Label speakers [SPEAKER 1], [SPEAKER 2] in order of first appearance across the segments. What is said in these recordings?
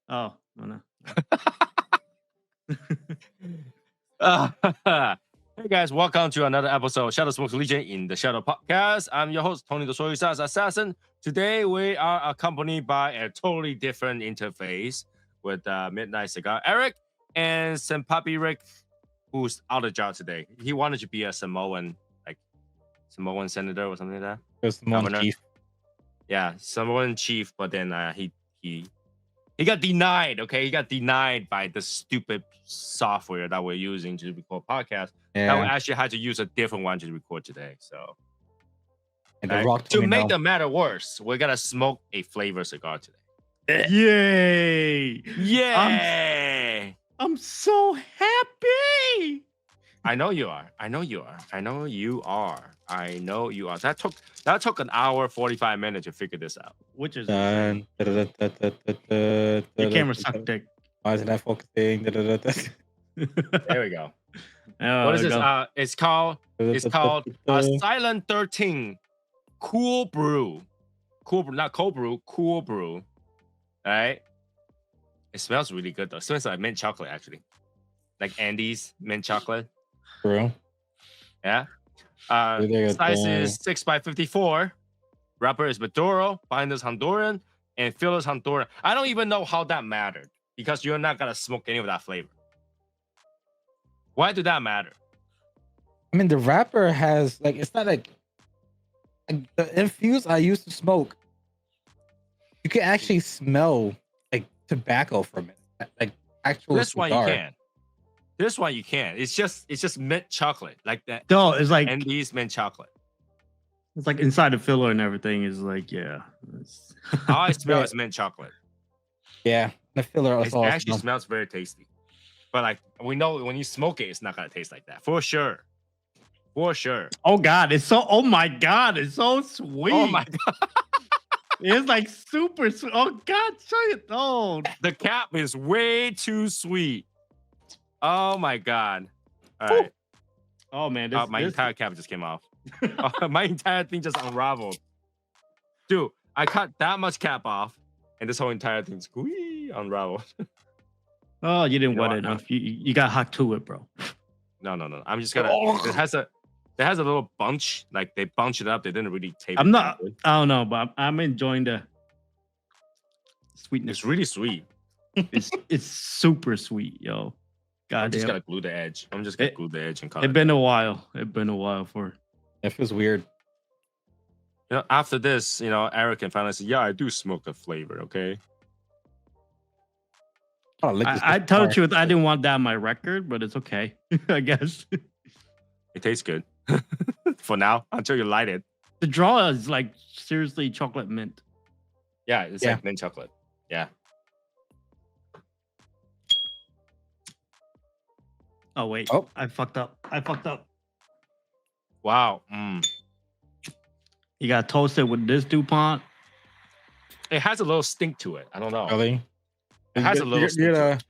[SPEAKER 1] Oh, no.
[SPEAKER 2] Hey guys, welcome to another episode of shadowsmokerslegion in the Shadow Podcast. I'm your host, Tony the Soysauceassassin. Today we are accompanied by a totally different interface with Midnight Cigar Eric and Senpapi Rick, who's out of job today. He wanted to be a Samoan senator or something like that.
[SPEAKER 3] Samoan chief.
[SPEAKER 2] Yeah, Samoan chief, but then he got denied, okay? He got denied by the stupid software that we're using to record podcasts.
[SPEAKER 3] Yeah.
[SPEAKER 2] Now we actually had to use a different one to record today. So,
[SPEAKER 3] And
[SPEAKER 2] to make the matter worse, we're going to smoke a flavor cigar today.
[SPEAKER 1] Yay!
[SPEAKER 2] Yay!
[SPEAKER 1] I'm so happy.
[SPEAKER 2] I know you are. That took an hour, 45 minutes to figure this out.
[SPEAKER 1] Which is
[SPEAKER 3] Your
[SPEAKER 1] your camera sucked dick.
[SPEAKER 3] Why isn't that focusing?
[SPEAKER 2] There we go.
[SPEAKER 1] Oh,
[SPEAKER 2] What is this? It's called Silent 13 Cool Brew. Cool brew, not cold brew, cool brew. All right. It smells really good though. It smells like mint chocolate actually. Like Andy's mint chocolate.
[SPEAKER 3] True.
[SPEAKER 2] Yeah. Size is 6x54. Wrapper is Maduro, binder's Honduran, and filler's Honduran. I don't even know how that mattered because you're not gonna smoke any of that flavor. Why did that matter?
[SPEAKER 3] I mean, the wrapper has it's not like the infused I used to smoke. You can actually smell like tobacco from it, like actual.
[SPEAKER 2] This
[SPEAKER 3] cigar.
[SPEAKER 2] one you can. This one you can. It's just mint chocolate like that.
[SPEAKER 1] No, it's like
[SPEAKER 2] Andy's mint chocolate.
[SPEAKER 1] it's like inside the filler and everything is like
[SPEAKER 2] All I smell is mint chocolate.
[SPEAKER 3] Yeah, the filler
[SPEAKER 2] It actually smells very tasty. But like we know when you smoke it, it's not gonna taste like that. For sure. For sure.
[SPEAKER 1] Oh God, oh my God, it's so sweet.
[SPEAKER 2] Oh my god.
[SPEAKER 1] It's like super sweet. Oh God, show it. Oh,
[SPEAKER 2] The cap is way too sweet. Oh my god. All right.
[SPEAKER 1] oh man,
[SPEAKER 2] My entire cap just came off. My entire thing just unraveled. Dude, I cut that much cap off, and this whole entire thing unraveled.
[SPEAKER 1] Oh, you didn't
[SPEAKER 2] You know
[SPEAKER 1] want
[SPEAKER 2] what?
[SPEAKER 1] it enough. You got hot to it, bro.
[SPEAKER 2] No. I'm just gonna. It has a little bunch. Like they bunch it up. They didn't really tape.
[SPEAKER 1] I'm not. I don't know, but I'm enjoying the sweetness.
[SPEAKER 2] It's really sweet.
[SPEAKER 1] It's super sweet, yo. God
[SPEAKER 2] I'm just
[SPEAKER 1] damn.
[SPEAKER 2] gonna glue the edge. I'm just gonna glue the edge and cut
[SPEAKER 1] It's
[SPEAKER 2] it.
[SPEAKER 1] been a while. It's been a while for.
[SPEAKER 3] It feels weird.
[SPEAKER 2] After this, Eric can finally say, "Yeah, I do smoke the flavor." Okay.
[SPEAKER 3] Oh, look,
[SPEAKER 1] I tell the truth, I didn't want that on my record, but it's okay, I guess.
[SPEAKER 2] It tastes good for now until you light it.
[SPEAKER 1] The draw is like seriously chocolate mint.
[SPEAKER 2] Yeah, it's like mint chocolate. Yeah.
[SPEAKER 1] Oh wait.
[SPEAKER 3] Oh.
[SPEAKER 1] I fucked up.
[SPEAKER 2] Wow.
[SPEAKER 1] You got toasted with this DuPont.
[SPEAKER 2] It has a little stink to it. I don't know.
[SPEAKER 3] Really?
[SPEAKER 2] It has a little stink to it.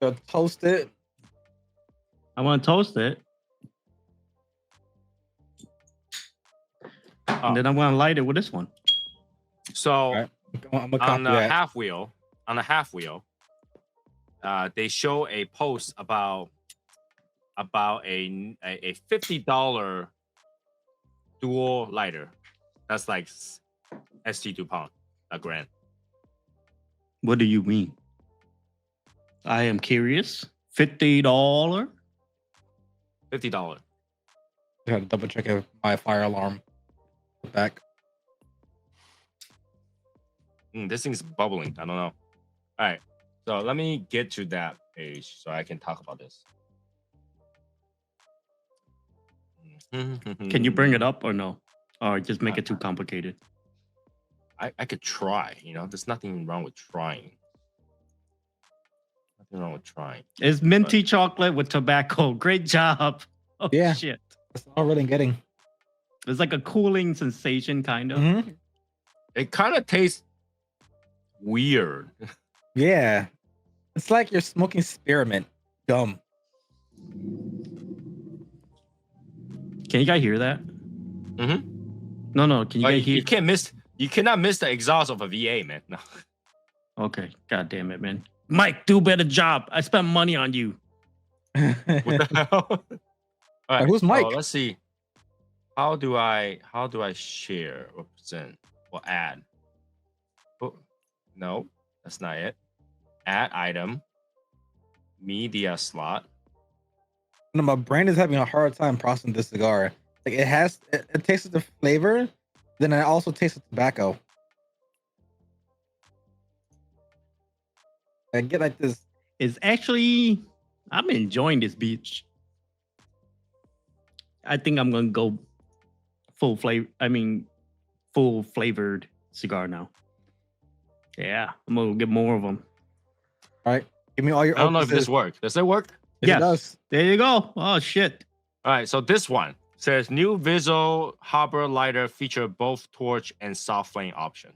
[SPEAKER 3] To toast it.
[SPEAKER 1] I want to toast it. And then I'm gonna light it with this one.
[SPEAKER 2] So
[SPEAKER 3] Right. I'm gonna
[SPEAKER 2] on
[SPEAKER 3] copy
[SPEAKER 2] the
[SPEAKER 3] that.
[SPEAKER 2] half wheel, they show a post about a $50 dual lighter. That's like ST DuPont, a grand.
[SPEAKER 1] What do you mean? I am curious. $50.
[SPEAKER 2] $50.
[SPEAKER 3] I had to double check if my fire alarm back.
[SPEAKER 2] This thing's bubbling. I don't know. All right. So let me get to that page so I can talk about this.
[SPEAKER 1] Can you bring it up or no? Or just make it too complicated?
[SPEAKER 2] I could try. There's nothing wrong with trying. Nothing wrong with trying.
[SPEAKER 1] It's minty chocolate with tobacco. Great job. Oh
[SPEAKER 3] Yeah.
[SPEAKER 1] shit.
[SPEAKER 3] That's all really getting.
[SPEAKER 1] It's like a cooling sensation, kind of.
[SPEAKER 3] Mm-hmm.
[SPEAKER 2] It kind of tastes weird.
[SPEAKER 3] Yeah. It's like you're smoking spearmint gum.
[SPEAKER 1] Can you guys hear that?
[SPEAKER 2] Mm-hmm.
[SPEAKER 1] No. Can you guys hear?
[SPEAKER 2] You cannot miss the exhaust of a VA, man. No.
[SPEAKER 1] Okay. God damn it, man. Mike, do a better job. I spent money on you.
[SPEAKER 2] What the hell? All right,
[SPEAKER 3] who's Mike?
[SPEAKER 2] So let's see. How do I share or present or add? Oh, no, that's not it. Add item. Media slot.
[SPEAKER 3] No, my brain is having a hard time processing this cigar. Like it tastes the flavor, then it also tastes the tobacco. I get like this.
[SPEAKER 1] It's actually, I'm enjoying this beach. I think I'm gonna go full flavored cigar now. Yeah, I'm gonna get more of them.
[SPEAKER 3] All right, give me all your.
[SPEAKER 2] I don't know if this works. Does it work?
[SPEAKER 3] Yes, it does.
[SPEAKER 1] There you go. Oh shit.
[SPEAKER 2] All right, so this one says new visual harbor lighter feature both torch and soft flame option.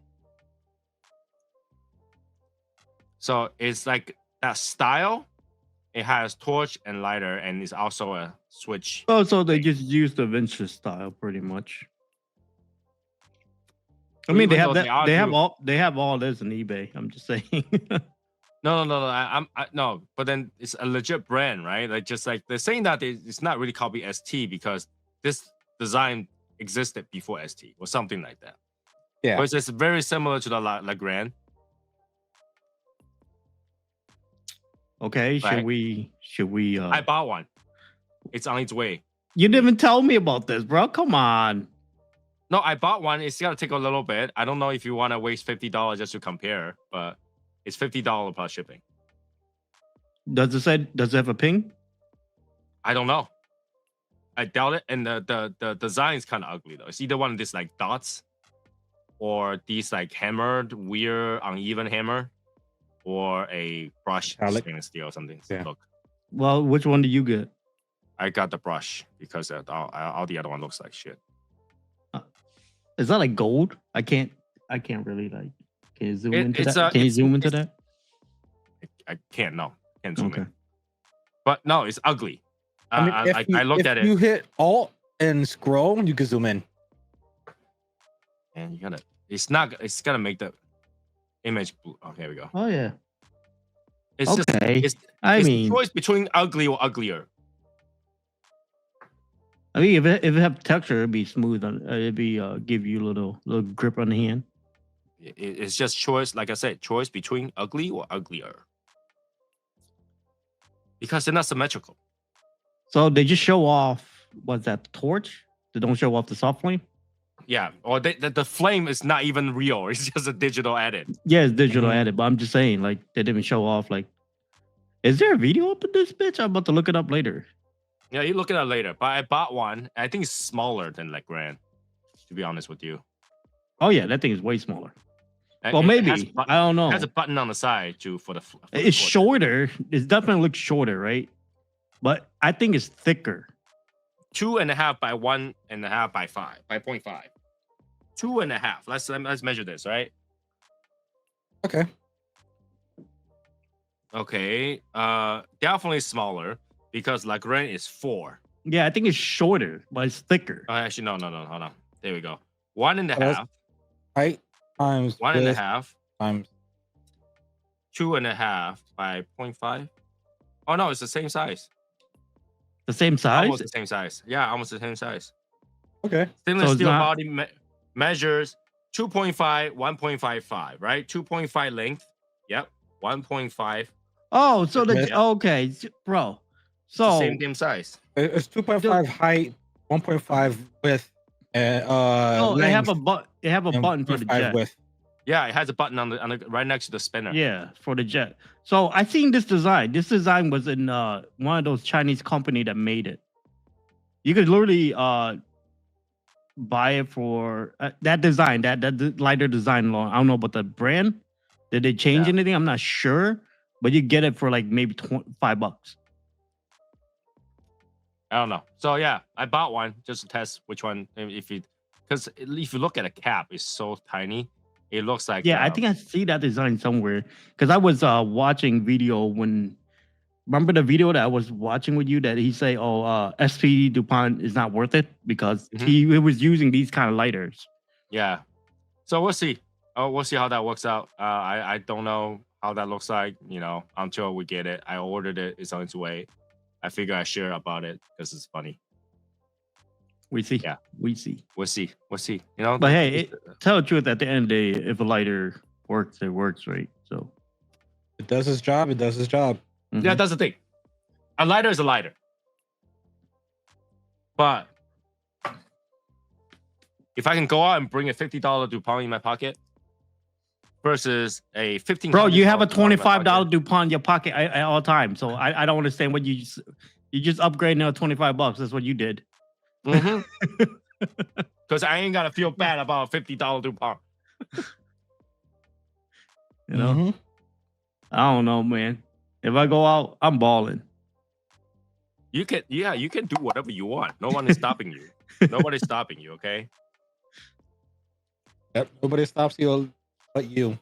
[SPEAKER 2] So it's like that style. It has torch and lighter, and it's also a switch.
[SPEAKER 1] Oh, so they just use the vintage style pretty much. I mean, they have that. They have all this on eBay. I'm just saying.
[SPEAKER 2] No. No. But then it's a legit brand, right? Like just like they're saying that it's not really copy ST because this design existed before ST or something like that.
[SPEAKER 3] Yeah,
[SPEAKER 2] but it's very similar to the Legrand.
[SPEAKER 1] Okay,
[SPEAKER 2] right?
[SPEAKER 1] should we?
[SPEAKER 2] I bought one. It's on its way.
[SPEAKER 1] You didn't even tell me about this, bro. Come on.
[SPEAKER 2] No, I bought one. It's gonna take a little bit. I don't know if you want to waste $50 just to compare, but it's $50 plus shipping.
[SPEAKER 1] Does it have a ping?
[SPEAKER 2] I don't know. I doubt it. And the design is kind of ugly though. It's either one of these like dots, or these like hammered, weird, uneven hammer, or a brush stainless steel or something.
[SPEAKER 3] Yeah.
[SPEAKER 2] Look,
[SPEAKER 1] Well, which one do you get?
[SPEAKER 2] I got the brush because all the other one looks like shit.
[SPEAKER 1] Is that like gold? I can't really like. Can you zoom into
[SPEAKER 2] it's
[SPEAKER 1] that? Can you zoom into that?
[SPEAKER 2] I can't. No, can't zoom
[SPEAKER 1] Okay.
[SPEAKER 2] in. But no, it's ugly.
[SPEAKER 3] I mean,
[SPEAKER 2] I looked at
[SPEAKER 3] If
[SPEAKER 2] it.
[SPEAKER 3] you hit Alt and scroll, you can zoom in.
[SPEAKER 2] And you gotta. It's not. It's gonna make the image blue. Oh, here we go.
[SPEAKER 1] Oh yeah.
[SPEAKER 2] It's
[SPEAKER 1] Okay.
[SPEAKER 2] just.
[SPEAKER 1] I
[SPEAKER 2] It's
[SPEAKER 1] mean,
[SPEAKER 2] the choice between ugly or uglier.
[SPEAKER 1] if it have texture, it'd be smooth. It'd be give you a little grip on the hand.
[SPEAKER 2] It's just choice. Like I said, choice between ugly or uglier. Because they're not symmetrical.
[SPEAKER 1] So they just show off what's that torch? They don't show off the soft flame.
[SPEAKER 2] Yeah, or the flame is not even real. It's just a digital edit.
[SPEAKER 1] Yeah, it's digital
[SPEAKER 3] Mhm.
[SPEAKER 1] edit, but I'm just saying, like, they didn't show off. Like, is there a video up in this bitch? I'm about to look it up later.
[SPEAKER 2] Yeah, you look at it later. But I bought one. I think it's smaller than Legrand, to be honest with you.
[SPEAKER 1] Oh yeah, that thing is way smaller.
[SPEAKER 2] And
[SPEAKER 1] Well,
[SPEAKER 2] it
[SPEAKER 1] maybe
[SPEAKER 2] has a button-
[SPEAKER 1] I don't know.
[SPEAKER 2] It has a button on the side for the.
[SPEAKER 1] It's shorter. It definitely looks shorter, right? But I think it's thicker.
[SPEAKER 2] 2.5 by 1.5 by 0.5. 2.5. Let's measure this, right?
[SPEAKER 3] Okay.
[SPEAKER 2] Okay. Definitely smaller because Legrand is 4.
[SPEAKER 1] Yeah, I think it's shorter, but it's thicker.
[SPEAKER 2] Actually, no. Hold on. There we go. 1.5.
[SPEAKER 3] Height times
[SPEAKER 2] 1.5.
[SPEAKER 3] times
[SPEAKER 2] 2.5 by 0.5. Oh no, it's the same size.
[SPEAKER 1] The same size.
[SPEAKER 2] Almost the same size. Yeah, almost the same size.
[SPEAKER 3] Okay.
[SPEAKER 2] Stainless
[SPEAKER 1] So it's
[SPEAKER 2] steel
[SPEAKER 1] not-
[SPEAKER 2] body measures 2.5, 1.55, right? 2.5 length. Yep. 1.5.
[SPEAKER 1] Oh, so
[SPEAKER 3] Yeah.
[SPEAKER 1] okay, bro.
[SPEAKER 2] It's the
[SPEAKER 1] So
[SPEAKER 2] same size.
[SPEAKER 3] It's 2.5 height, 1.5 width, and
[SPEAKER 1] they have
[SPEAKER 3] length,
[SPEAKER 1] a
[SPEAKER 3] and
[SPEAKER 1] button for the
[SPEAKER 3] 1.5
[SPEAKER 1] jet.
[SPEAKER 3] width.
[SPEAKER 2] Yeah, it has a button on the right next to the spinner.
[SPEAKER 1] Yeah, for the jet. So I seen this design. This design was in one of those Chinese company that made it. You could literally buy it for that design, that lighter design. I don't know about the brand. Did they change
[SPEAKER 2] Yeah.
[SPEAKER 1] anything? I'm not sure, but you get it for like maybe $5.
[SPEAKER 2] I don't know. So yeah, I bought one just to test which one. Because if you look at a cap, it's so tiny. It looks like
[SPEAKER 1] Yeah, I think I see that design somewhere because I was watching video when. Remember the video that I was watching with you that he say, "Oh, SP DuPont is not worth it because
[SPEAKER 2] Mhm.
[SPEAKER 1] he was using these kind of lighters."
[SPEAKER 2] Yeah. So we'll see. Oh, we'll see how that works out. I don't know how that looks like, you know, until we get it. I ordered it. It's on its way. I figure I share about it because it's funny.
[SPEAKER 1] We see.
[SPEAKER 2] Yeah.
[SPEAKER 1] We see.
[SPEAKER 2] We'll see. We'll see. You know,
[SPEAKER 1] But hey, tell the truth, at the end of the day, if a lighter works, it works, right? So
[SPEAKER 3] It does its job. It does its job.
[SPEAKER 2] yeah, that's the thing. A lighter is a lighter. But if I can go out and bring a $50 DuPont in my pocket versus a $15,
[SPEAKER 1] bro, you have a
[SPEAKER 2] DuPont in my
[SPEAKER 1] $25
[SPEAKER 2] pocket-
[SPEAKER 1] DuPont in your pocket at all times. So I don't understand what you just upgraded now $25. That's what you did.
[SPEAKER 2] Mhm. Because I ain't gotta feel bad about a $50 DuPont.
[SPEAKER 1] You know,
[SPEAKER 3] Mhm.
[SPEAKER 1] I don't know, man. If I go out, I'm balling.
[SPEAKER 2] You can do whatever you want. No one is stopping you. Nobody's stopping you, okay?
[SPEAKER 3] Yep. Nobody stops you but you.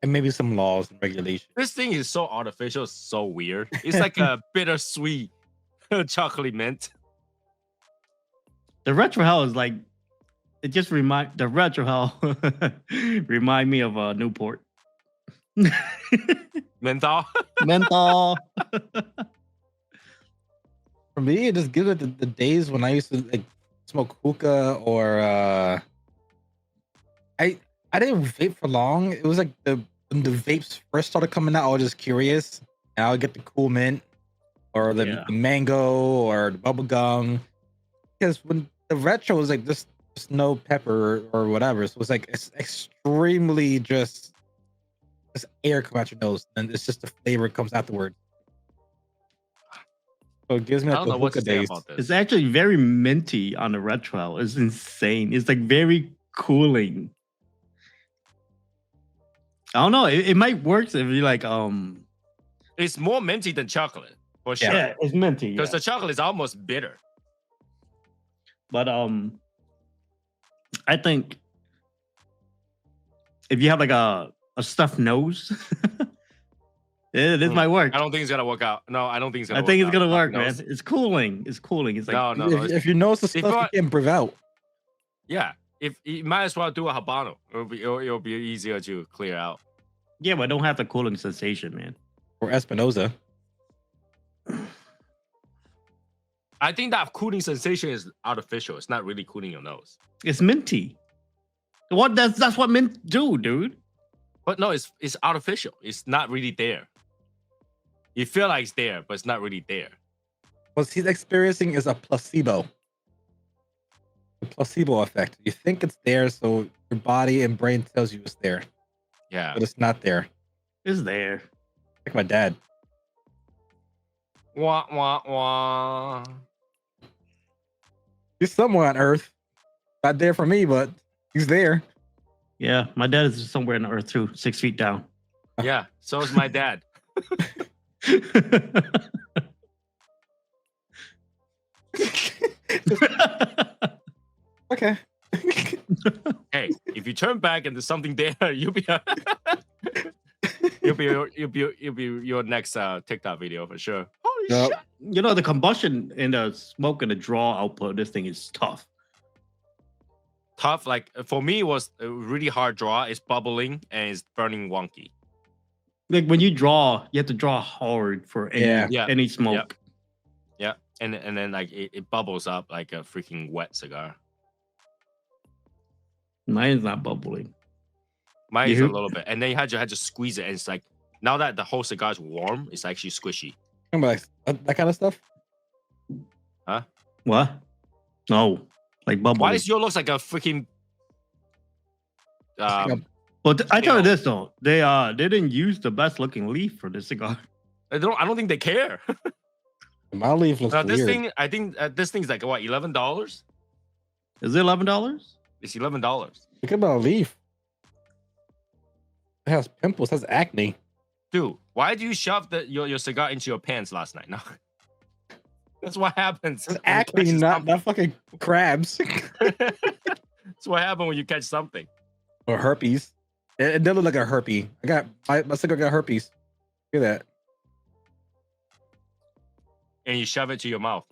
[SPEAKER 3] And maybe some laws and regulations.
[SPEAKER 2] This thing is so artificial, so weird. It's like a bittersweet chocolate mint.
[SPEAKER 1] The retro hell is like, it just remind me of Newport.
[SPEAKER 2] Menthol.
[SPEAKER 1] Menthol.
[SPEAKER 3] For me, it just gives it the days when I used to like smoke hookah or I didn't vape for long. It was like when the vapes first started coming out, I was just curious. And I would get the cool mint or the mango or the bubble gum. Because when the retro was like just no pepper or whatever, so it was like it's extremely just air come out your nose, and it's just the flavor comes afterward. So it gives me
[SPEAKER 2] I
[SPEAKER 3] like
[SPEAKER 2] don't
[SPEAKER 3] the
[SPEAKER 2] know what
[SPEAKER 3] hookah
[SPEAKER 2] to say
[SPEAKER 3] days.
[SPEAKER 2] about this.
[SPEAKER 1] It's actually very minty on the retro. It's insane. It's like very cooling. I don't know. It might work if you like
[SPEAKER 2] It's more minty than chocolate, for sure.
[SPEAKER 1] yeah, it's minty.
[SPEAKER 2] Because the chocolate is almost bitter.
[SPEAKER 1] But I think if you have like a stuffed nose, this might work.
[SPEAKER 2] I don't think it's gonna work out. No, I don't think it's gonna
[SPEAKER 1] I
[SPEAKER 2] work
[SPEAKER 1] think it's
[SPEAKER 2] out.
[SPEAKER 1] gonna work,
[SPEAKER 2] Nose.
[SPEAKER 1] man. It's cooling. It's cooling. It's like
[SPEAKER 2] No.
[SPEAKER 3] If your nose is
[SPEAKER 2] if
[SPEAKER 3] stuff, you can breathe out.
[SPEAKER 2] Yeah. If you might as well do a habano. It'll be easier to clear out.
[SPEAKER 1] yeah, but don't have the cooling sensation, man.
[SPEAKER 3] Or Espinosa.
[SPEAKER 2] I think that cooling sensation is artificial. It's not really cooling your nose.
[SPEAKER 1] It's minty. What that's what mint do, dude.
[SPEAKER 2] But no, it's artificial. It's not really there. You feel like it's there, but it's not really there.
[SPEAKER 3] What he's experiencing is a placebo. The placebo effect. You think it's there, so your body and brain tells you it's there,
[SPEAKER 2] Yeah.
[SPEAKER 3] but it's not there.
[SPEAKER 1] It's there.
[SPEAKER 3] Like my dad.
[SPEAKER 2] Wah wah wah.
[SPEAKER 3] He's somewhere on Earth. Not there for me, but he's there.
[SPEAKER 1] Yeah, my dad is somewhere on the earth too, 6 feet down.
[SPEAKER 2] Yeah. So is my dad.
[SPEAKER 3] Okay.
[SPEAKER 2] Hey, if you turn back and there's something there, you'll be your next TikTok video for sure. Holy
[SPEAKER 3] Nope.
[SPEAKER 2] shit.
[SPEAKER 1] You know, the combustion and the smoke and the draw output of this thing is tough.
[SPEAKER 2] Tough. Like for me, it was a really hard draw. It's bubbling and it's burning wonky.
[SPEAKER 1] Like when you draw, you have to draw hard for any smoke.
[SPEAKER 2] Yeah. And then like it bubbles up like a freaking wet cigar.
[SPEAKER 1] Mine's not bubbling.
[SPEAKER 2] Mine is a little bit. And then you had to squeeze it. And it's like, now that the whole cigar is warm, it's actually squishy.
[SPEAKER 3] Like that kind of stuff.
[SPEAKER 1] What? No, like bubbling.
[SPEAKER 2] Why does yours looks like a freaking
[SPEAKER 1] But I tell you this though, they didn't use the best looking leaf for this cigar.
[SPEAKER 2] I don't think they care.
[SPEAKER 3] My leaf looks
[SPEAKER 2] This
[SPEAKER 3] weird.
[SPEAKER 2] thing, I think this thing's like what, $11?
[SPEAKER 1] Is it $11?
[SPEAKER 2] It's $11.
[SPEAKER 3] Look at my leaf. It has pimples. It has acne.
[SPEAKER 2] Dude, why do you shove your cigar into your pants last night? No. That's what happens.
[SPEAKER 3] It's acne, not fucking crabs.
[SPEAKER 2] That's what happens when you catch something.
[SPEAKER 3] Or herpes. It does look like a herpes. I got my cigar got herpes. Look at that.
[SPEAKER 2] And you shove it to your mouth.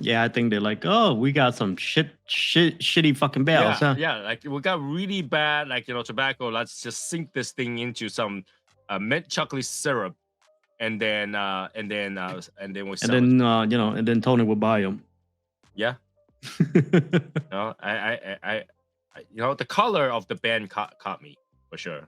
[SPEAKER 1] Yeah, I think they're like, oh, we got some shitty fucking bells, huh?
[SPEAKER 2] Yeah, like we got really bad, like tobacco. Let's just sink this thing into some mint chocolate syrup, and then we
[SPEAKER 1] And
[SPEAKER 2] sell
[SPEAKER 1] then
[SPEAKER 2] it.
[SPEAKER 1] and then Tony would buy them.
[SPEAKER 2] Yeah, I the color of the band caught me for sure.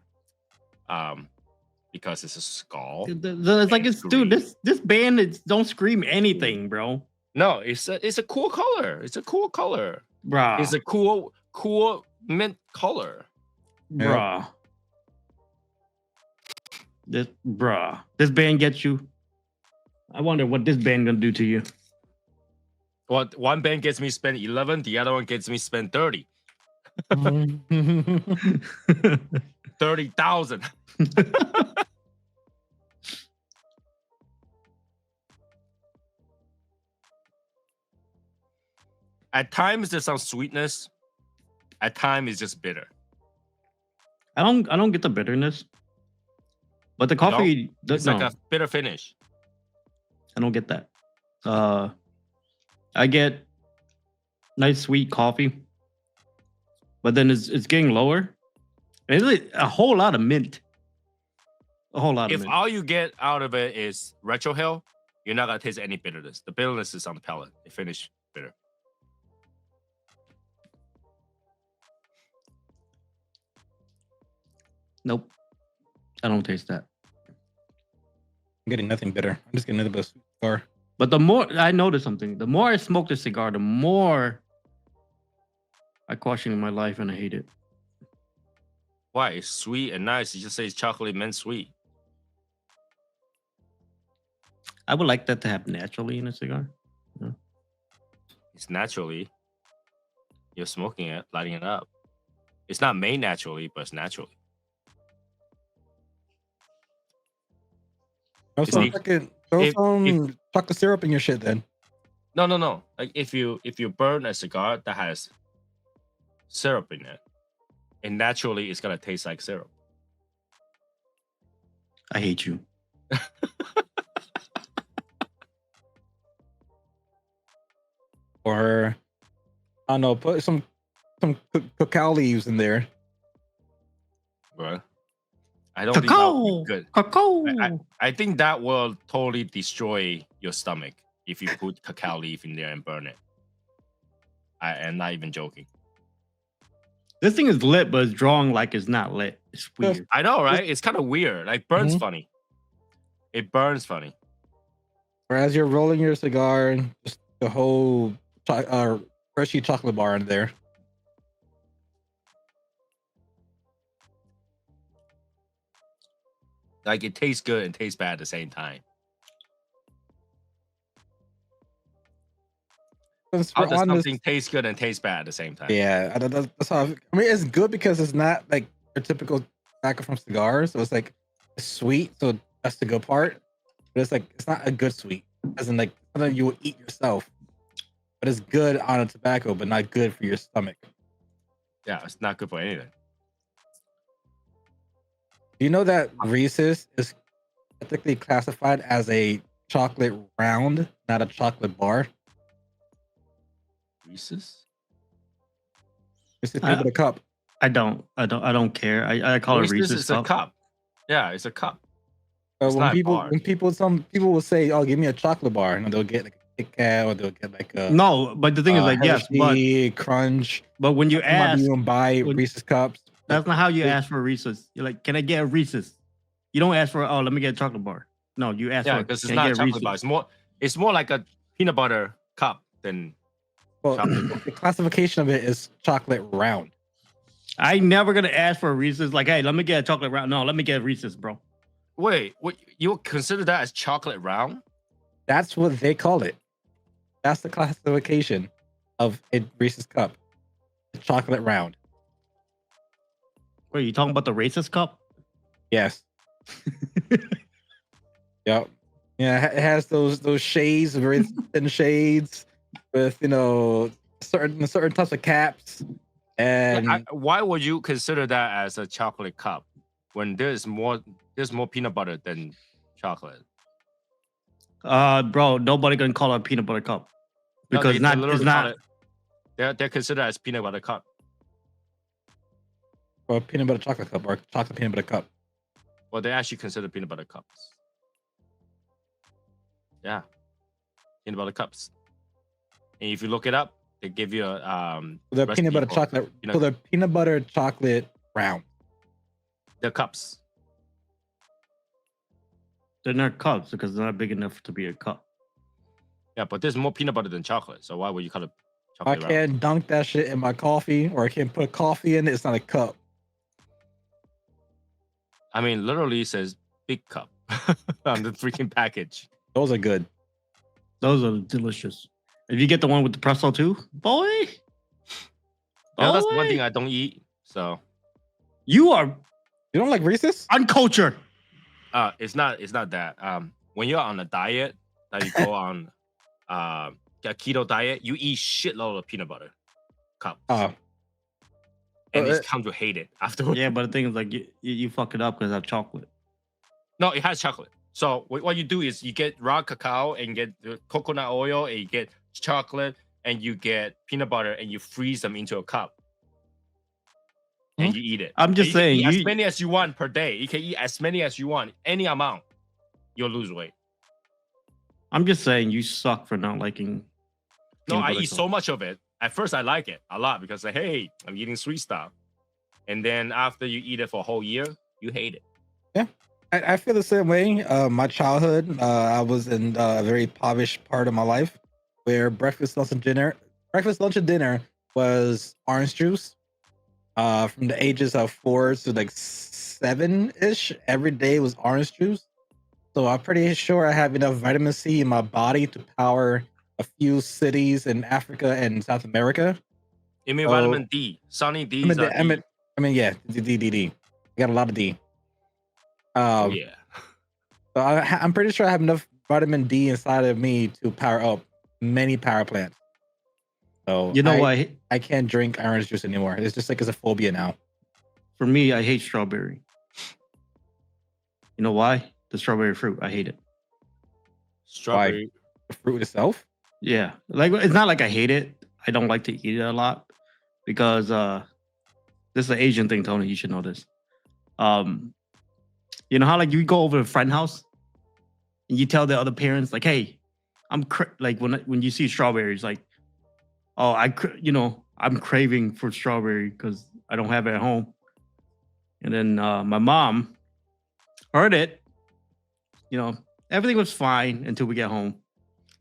[SPEAKER 2] Because it's a skull.
[SPEAKER 1] It's like dude, this band don't scream anything, bro.
[SPEAKER 2] No, it's a cool color. It's a cool color.
[SPEAKER 1] Bruh.
[SPEAKER 2] It's a cool mint color.
[SPEAKER 1] Bruh. This band gets you. I wonder what this band gonna do to you.
[SPEAKER 2] What one band gets me spend 11, the other one gets me spend 30. 30,000. At times there's some sweetness. At times it's just bitter.
[SPEAKER 1] I don't get the bitterness. But the coffee
[SPEAKER 2] it's like a bitter finish.
[SPEAKER 1] I don't get that. I get nice sweet coffee. But then it's getting lower. And it's a whole lot of mint. A whole lot of mint.
[SPEAKER 2] If all you get out of it is retro hill, you're not gonna taste any bitterness. The bitterness is on the palate. It finish bitter.
[SPEAKER 1] Nope. I don't taste that.
[SPEAKER 3] I'm getting nothing bitter. I'm just getting another sweet cigar.
[SPEAKER 1] But the more I notice something, the more I smoke the cigar, the more I question my life and I hate it.
[SPEAKER 2] Why? It's sweet and nice. You just say it's chocolate mint sweet.
[SPEAKER 1] I would like that to happen naturally in a cigar. Yeah.
[SPEAKER 2] It's naturally. You're smoking it, lighting it up. It's not made naturally, but it's naturally.
[SPEAKER 3] Throw some chocolate syrup in your shit then.
[SPEAKER 2] No. Like if you burn a cigar that has syrup in it, and naturally it's gonna taste like syrup.
[SPEAKER 1] I hate you.
[SPEAKER 3] Or I don't know, put some cacao leaves in there.
[SPEAKER 2] Bro, I don't think that would be good.
[SPEAKER 1] Cacao.
[SPEAKER 2] I think that will totally destroy your stomach if you put cacao leaf in there and burn it. I am not even joking.
[SPEAKER 1] This thing is lit, but it's drawing like it's not lit. It's weird.
[SPEAKER 2] I know, right? It's kind of weird. Like burns funny. It burns funny.
[SPEAKER 3] Or as you're rolling your cigar, just the whole Hershey chocolate bar in there.
[SPEAKER 2] Like it tastes good and tastes bad at the same time. How does something taste good and taste bad at the same time?
[SPEAKER 3] Yeah, that's how. I mean, it's good because it's not like your typical tobacco from cigars. So it's like it's sweet, so that's the good part. But it's like it's not a good sweet, as in like something you would eat yourself. But it's good on a tobacco, but not good for your stomach.
[SPEAKER 2] Yeah, it's not good for anything.
[SPEAKER 3] Do you know that Reese's is technically classified as a chocolate round, not a chocolate bar?
[SPEAKER 2] Reese's?
[SPEAKER 3] It's a cup.
[SPEAKER 1] I don't care. I call it Reese's
[SPEAKER 2] is a cup. Yeah, it's a cup.
[SPEAKER 3] But some people will say, "Oh, give me a chocolate bar," and they'll get like a Kit Kat or they'll get like a
[SPEAKER 1] no. But the thing is, like,
[SPEAKER 3] Hershey,
[SPEAKER 1] yes,
[SPEAKER 3] Crunch.
[SPEAKER 1] But when you ask,
[SPEAKER 3] you can buy Reese's cups.
[SPEAKER 1] That's not how you ask for a Reese's. You're like, "Can I get a Reese's?" You don't ask for, "Oh, let me get a chocolate bar." No, you ask for.
[SPEAKER 2] Because it's not a chocolate bar. It's more like a peanut butter cup than.
[SPEAKER 3] Well, the classification of it is chocolate round.
[SPEAKER 1] I never gonna ask for a Reese's. Like, hey, let me get a chocolate round. No, let me get a Reese's, bro.
[SPEAKER 2] Wait, what? You consider that as chocolate round?
[SPEAKER 3] That's what they call it. That's the classification of a Reese's cup. The chocolate round.
[SPEAKER 1] Wait, you talking about the racist cup?
[SPEAKER 3] Yes. Yep. Yeah, it has those shades, very thin shades, with certain types of caps. And
[SPEAKER 2] why would you consider that as a chocolate cup when there's more peanut butter than chocolate?
[SPEAKER 1] Bro, nobody gonna call it a peanut butter cup. because
[SPEAKER 2] they
[SPEAKER 1] it's
[SPEAKER 2] literally
[SPEAKER 1] not.
[SPEAKER 2] call it- they're considered as peanut butter cup.
[SPEAKER 3] Or a peanut butter chocolate cup or chocolate peanut butter cup.
[SPEAKER 2] Well, they actually consider peanut butter cups. Yeah, peanut butter cups. And if you look it up, they give you a
[SPEAKER 3] The
[SPEAKER 2] recipe
[SPEAKER 3] peanut butter
[SPEAKER 2] for
[SPEAKER 3] chocolate.
[SPEAKER 2] peanut-
[SPEAKER 3] So the peanut butter chocolate round.
[SPEAKER 2] the cups.
[SPEAKER 1] They're not cups because they're not big enough to be a cup.
[SPEAKER 2] Yeah, but there's more peanut butter than chocolate. So why would you call it
[SPEAKER 3] I
[SPEAKER 2] chocolate round?
[SPEAKER 3] can't dunk that shit in my coffee, or I can't put coffee in it. It's not a cup.
[SPEAKER 2] I mean, literally it says big cup on the freaking package.
[SPEAKER 3] Those are good.
[SPEAKER 1] Those are delicious. If you get the one with the pretzel too, boy.
[SPEAKER 2] You know, that's the one
[SPEAKER 1] boy,
[SPEAKER 2] thing I don't eat. So
[SPEAKER 1] you are
[SPEAKER 3] You don't like Reese's?
[SPEAKER 1] uncultured.
[SPEAKER 2] it's not that. When you're on a diet, that you go on a keto diet, you eat shitload of peanut butter cups.
[SPEAKER 3] Oh,
[SPEAKER 2] And
[SPEAKER 3] Uh,
[SPEAKER 2] it's come to hate it afterwards.
[SPEAKER 1] Yeah, but the thing is, like, you fuck it up because of chocolate.
[SPEAKER 2] No, it has chocolate. So what you do is you get raw cacao and you get the coconut oil and you get chocolate and you get peanut butter and you freeze them into a cup. And you eat it.
[SPEAKER 1] I'm just
[SPEAKER 2] And you can
[SPEAKER 1] saying,
[SPEAKER 2] eat as
[SPEAKER 1] you-
[SPEAKER 2] many as you want per day. You can eat as many as you want, any amount. You'll lose weight.
[SPEAKER 1] I'm just saying, you suck for not liking.
[SPEAKER 2] No,
[SPEAKER 1] peanut
[SPEAKER 2] I
[SPEAKER 1] butter
[SPEAKER 2] eat
[SPEAKER 1] cup.
[SPEAKER 2] so much of it. At first, I like it a lot because, like, hey, I'm eating sweet stuff. And then after you eat it for a whole year, you hate it.
[SPEAKER 3] I feel the same way. My childhood, I was in a very impoverished part of my life, where breakfast, lunch, and dinner was orange juice. From the ages of 4 to like 7-ish, every day was orange juice. So I'm pretty sure I have enough vitamin C in my body to power a few cities in Africa and South America.
[SPEAKER 2] You mean
[SPEAKER 3] Oh.
[SPEAKER 2] vitamin D? Sunny D.
[SPEAKER 3] I mean, yeah, D. I got a lot of D.
[SPEAKER 2] Oh, yeah.
[SPEAKER 3] So I'm pretty sure I have enough vitamin D inside of me to power up many power plants. So
[SPEAKER 1] You know
[SPEAKER 3] I,
[SPEAKER 1] what?
[SPEAKER 3] I can't drink orange juice anymore. It's just like it's a phobia now.
[SPEAKER 1] For me, I hate strawberry. You know why? The strawberry fruit. I hate it.
[SPEAKER 2] Strawberry.
[SPEAKER 3] The fruit itself.
[SPEAKER 1] Yeah, like it's not like I hate it. I don't like to eat it a lot because this is an Asian thing, Tony. You should know this. You know how like you go over to a friend house and you tell the other parents like, "Hey, like when you see strawberries, like, oh, I'm craving for strawberry because I don't have it at home." And then my mom heard it. You know, everything was fine until we get home.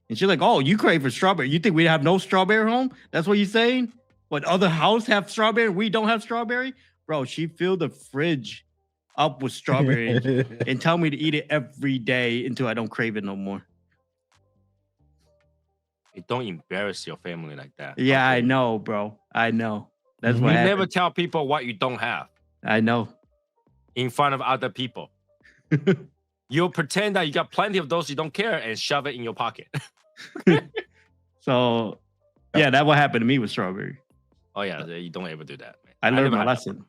[SPEAKER 1] And she's like, "Oh, you crave for strawberry. You think we have no strawberry at home? That's what you're saying? What other house have strawberry? We don't have strawberry?" Bro, she filled the fridge up with strawberry and tell me to eat it every day until I don't crave it no more.
[SPEAKER 2] Hey, don't embarrass your family like that.
[SPEAKER 1] Yeah, I
[SPEAKER 2] Okay?
[SPEAKER 1] know, bro. I know. That's
[SPEAKER 3] Mhm.
[SPEAKER 1] what
[SPEAKER 2] You
[SPEAKER 1] happened.
[SPEAKER 2] never tell people what you don't have
[SPEAKER 1] I know.
[SPEAKER 2] in front of other people. You'll pretend that you got plenty of those you don't care and shove it in your pocket.
[SPEAKER 1] So, yeah, that what happened to me with strawberry.
[SPEAKER 2] Oh yeah, you don't ever do that. Man.
[SPEAKER 1] I learned
[SPEAKER 2] never
[SPEAKER 1] my
[SPEAKER 2] had that
[SPEAKER 1] lesson.